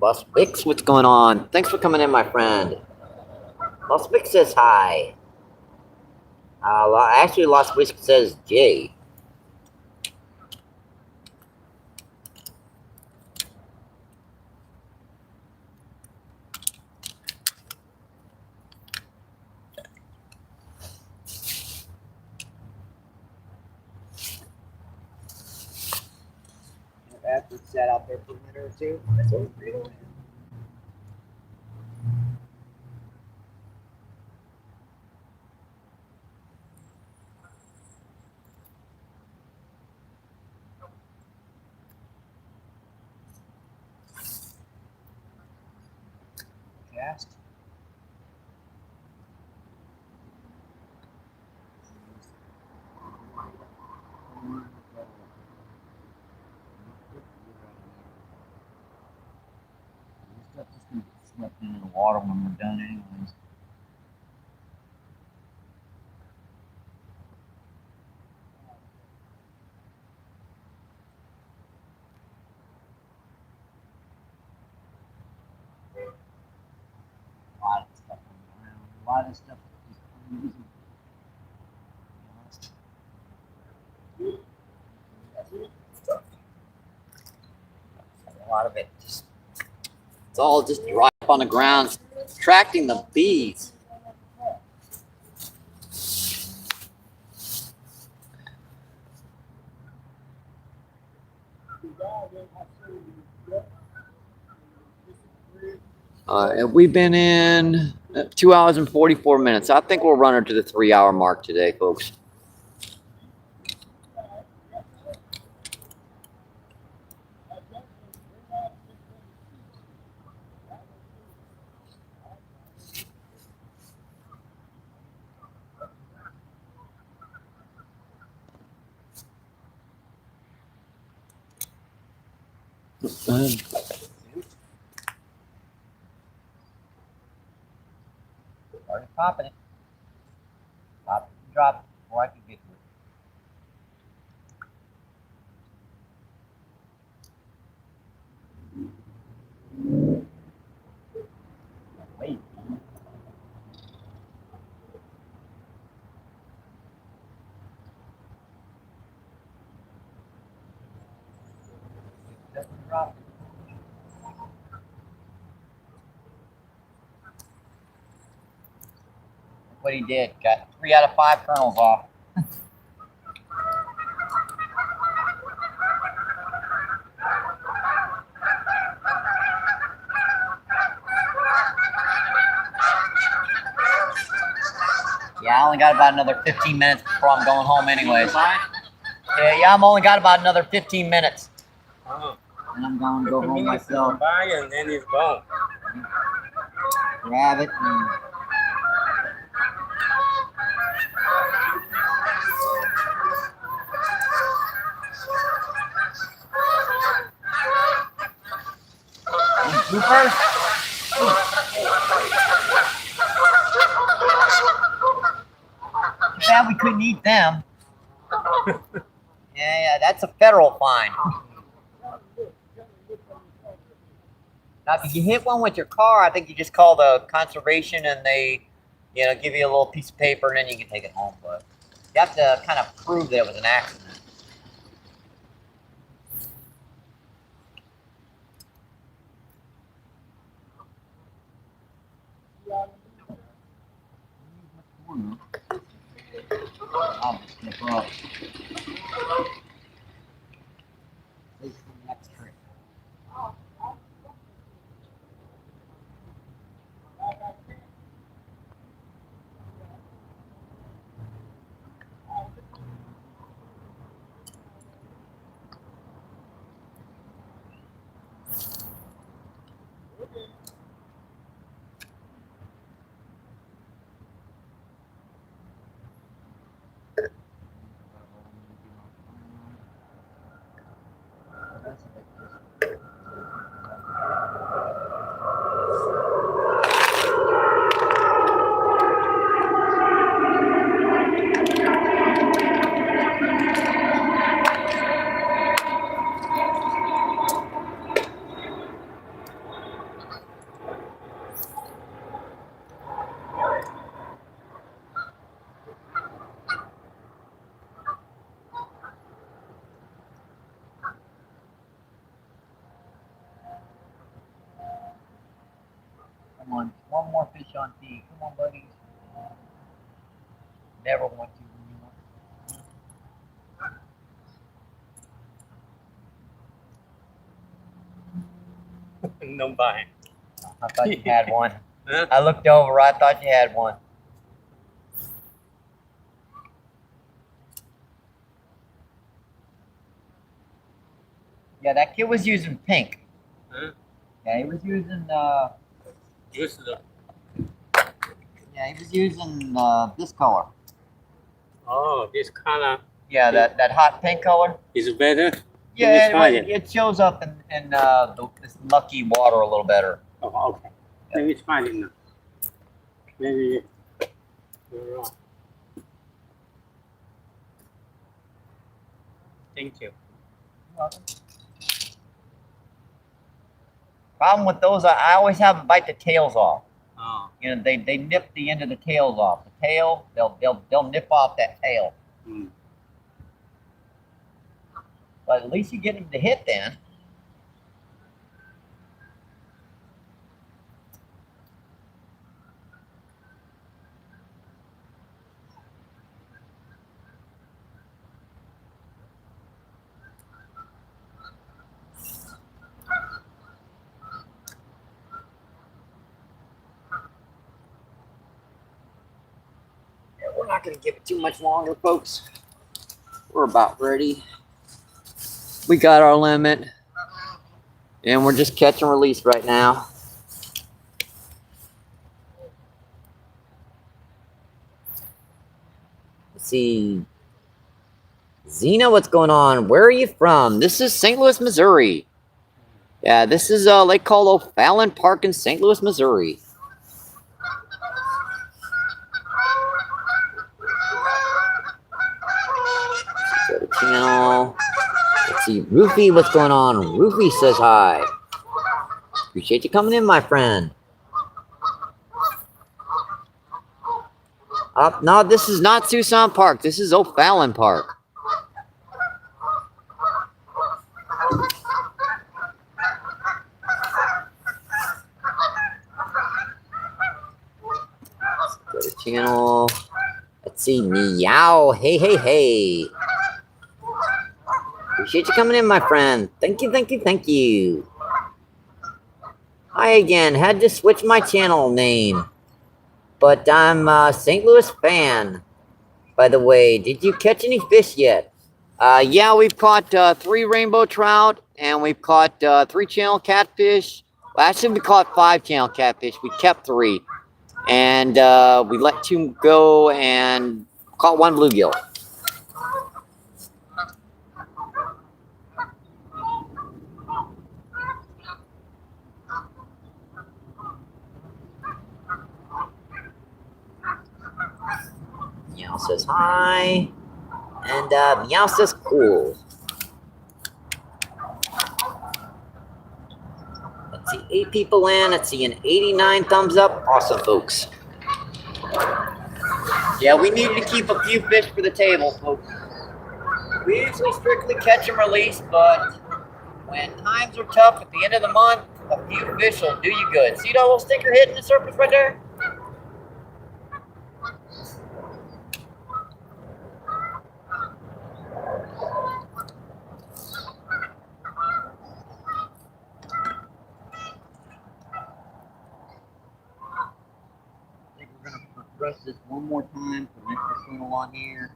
Las Vix, what's going on? Thanks for coming in, my friend. Las Vix says hi. Actually, Las Vix says J. After it sat out there for a minute or two, that's what we're doing. Cast. Slip into the water when we're done anyways. A lot of stuff around. A lot of stuff is unusable. A lot of it just, it's all just right up on the ground, attracting the bees. And we've been in 2 hours and 44 minutes. I think we'll run her to the 3-hour mark today, folks. Started popping it. Pop it and drop it before I can get to it. Wait. It doesn't drop it. What he did, got 3 out of 5 kernels off. Yeah, I only got about another 15 minutes before I'm going home anyways. Yeah, I'm only got about another 15 minutes. Oh. And I'm going to go home myself. Buy and then it's gone. Grab it and bloopers. Too bad we couldn't eat them. Yeah, that's a federal fine. Now, if you hit one with your car, I think you just call the conservation and they, give you a little piece of paper and then you can take it home. But you have to kind of prove that it was an accident. I'll just keep up. Wait for the next trick. Come on, one more fish on feed. Come on, buddies. Never want to when you want. No buy. I thought you had one. Huh? I looked over. I thought you had one. Yeah, that kid was using pink. Huh? Yeah, he was using Use the. yeah, he was using this color. Oh, this color Yeah, that hot pink color. is better. Yeah, try it shows up in this mucky water a little better. Oh, okay. Maybe it's fine enough. Maybe you're wrong. Thank you. Problem with those, I always have them bite the tails off. Oh. You know, they nip the end of the tails off. The tail, they'll nip off that tail. Mm. But at least you get them to hit then. Yeah, we're not going to give it too much longer, folks. We're about ready. We got our limit. And we're just catch and release right now. Let's see. Zena, what's going on? Where are you from? This is St. Louis, Missouri. Yeah, this is Lake called O'Fallon Park in St. Louis, Missouri. Go to channel. Let's see. Roofy, what's going on? Roofy says hi. Appreciate you coming in, my friend. No, this is not Tucson Park. This is O'Fallon Park. Go to channel. Let's see. Meow. Hey, hey, hey. Appreciate you coming in, my friend. Thank you, thank you, thank you. Hi again. Had to switch my channel name. But I'm a St. Louis fan. By the way, did you catch any fish yet? Yeah, we've caught 3 rainbow trout, and we've caught 3 channel catfish. Well, actually, we caught 5 channel catfish. We kept 3. And we let 2 go and caught 1 bluegill. Meow says hi. And Meow says cool. Let's see, 8 people in. Let's see, an 89 thumbs up. Awesome, folks. Yeah, we needed to keep a few fish for the table, folks. We usually strictly catch and release, but when times are tough at the end of the month, a few fish will do you good. See that little sticker hitting the surface right there? I think we're going to press this one more time to make this channel on here.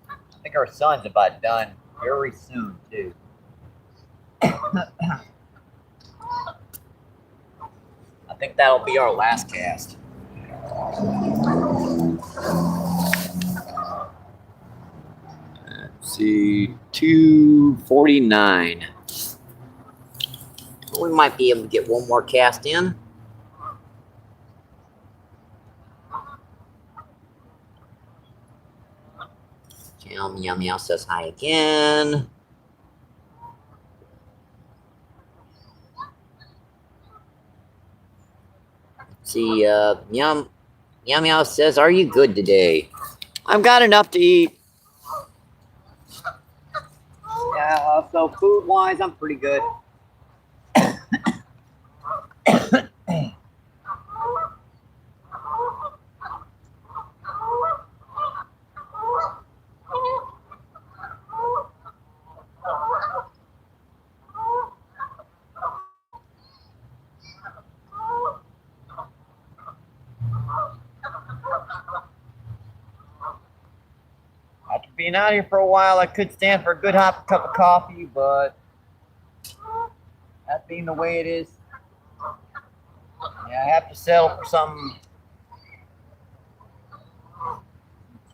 I think our sun's about done very soon, too. I think that'll be our last cast. Let's see, 249. We might be able to get one more cast in. Channel Meow Meow says hi again. Let's see, Meow Meow says, are you good today? I've got enough to eat. Yeah, so food-wise, I'm pretty good. After being out here for a while, I could stand for a good hot cup of coffee, but that being the way it is, yeah, I have to settle for some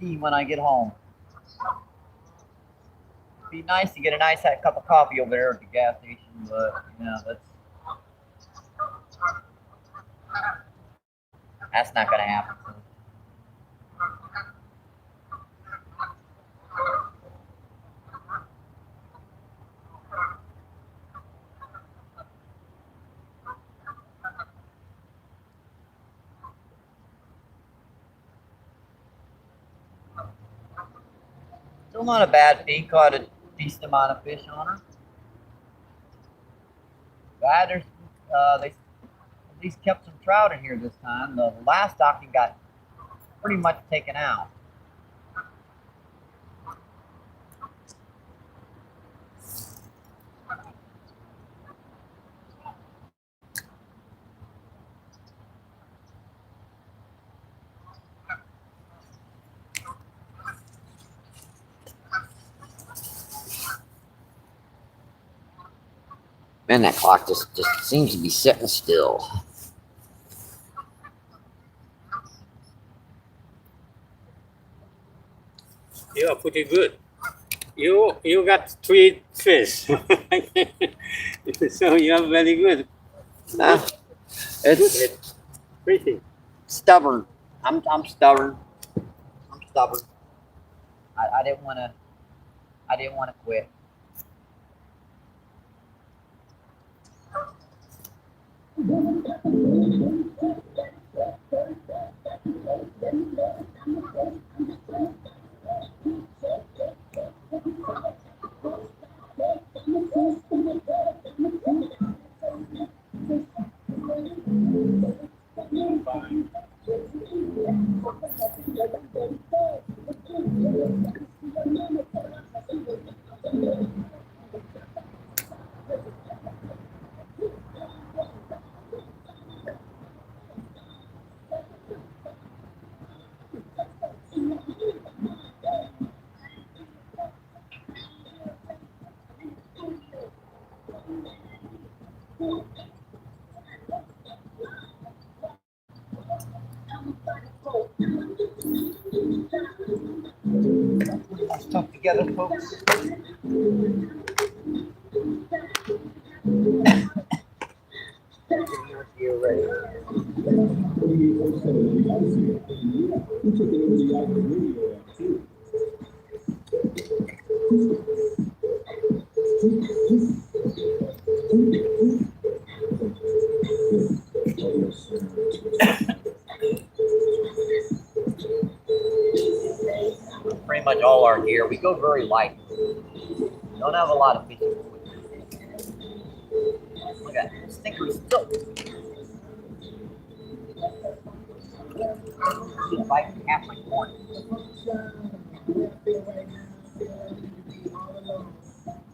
tea when I get home. It'd be nice to get a nice cup of coffee over there at the gas station, but you know that's not gonna happen. Still not a bad feed. Caught a decent amount of fish on her. Glad they at least kept some trout in here this time. The last stocking got pretty much taken out. Man, that clock just seems to be sitting still. You are pretty good. You got 3 fish. So you are very good. It's Fishing. stubborn. I'm stubborn. I'm stubborn. I didn't want to quit. Let's talk together, folks. You're ready. Pretty much all our gear. We go very light. Don't have a lot of fishing equipment. Look at that. Stinker still. It's like half my corn.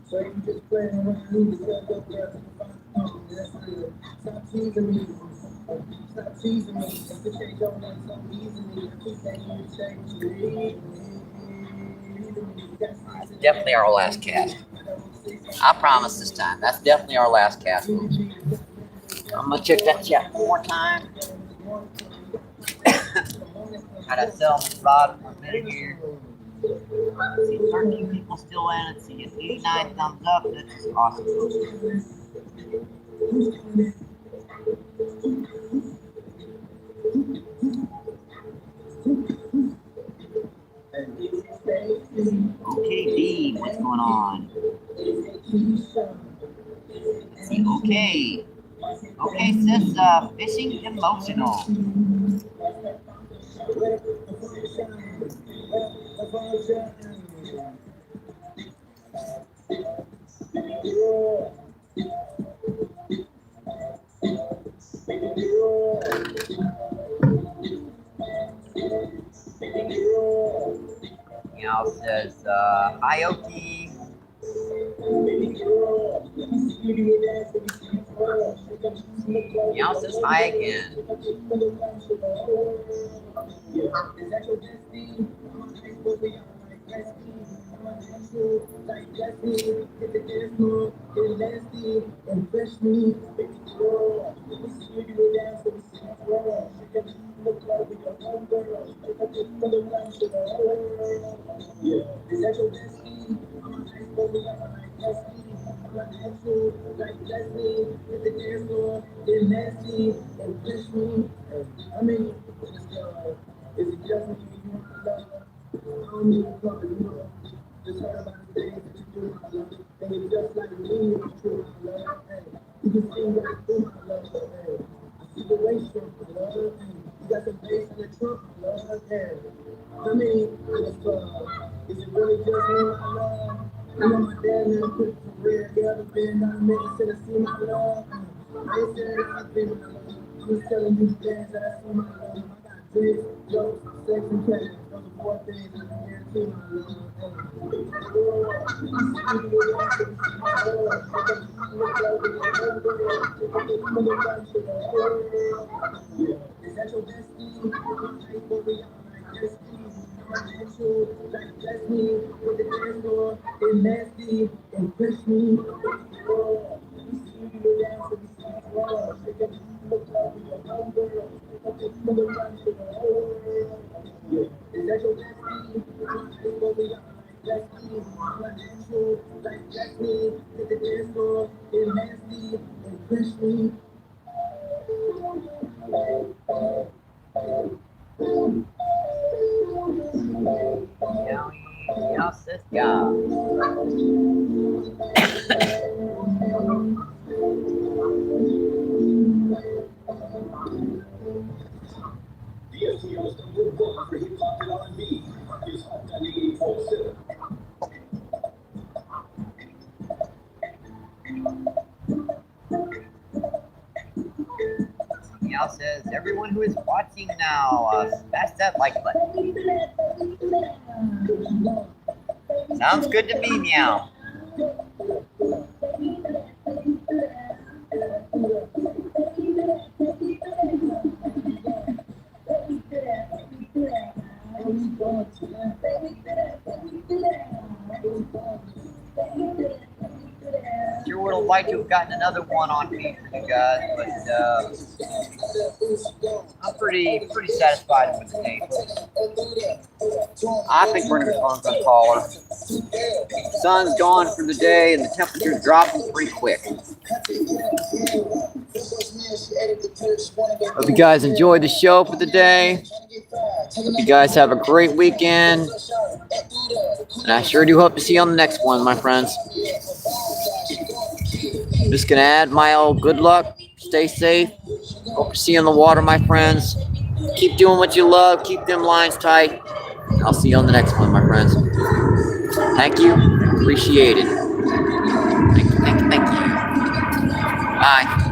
So you just playing around, you just let go there. Stop teasing me. Stop teasing me. If the change your mind so easily, keep that in the change. That's definitely our last cast. I promise this time. That's definitely our last cast. I'm gonna check that chat one more time. Gotta sell this rod for a minute here. See 13 people still in it. See 89 thumbs up. That's awesome. Okay, D, what's going on? See, okay. Okay, sis, fishing emotional. Meow says, hi, Oki. Meow says hi again. Yes, this guy. Meow says, everyone who is watching now, smash that like button. Sounds good to me, Meow. Sure would have liked to have gotten another one on feed for you guys, but I'm pretty satisfied with the day. I think we're going to call her. Sun's gone for the day and the temperature's dropping pretty quick. Hope you guys enjoyed the show for the day. Hope you guys have a great weekend. And I sure do hope to see you on the next one, my friends. I'm just going to add my old good luck. Stay safe. Hope to see you on the water, my friends. Keep doing what you love. Keep them lines tight. I'll see you on the next one, my friends. Thank you. Appreciate it. Thank you. Bye.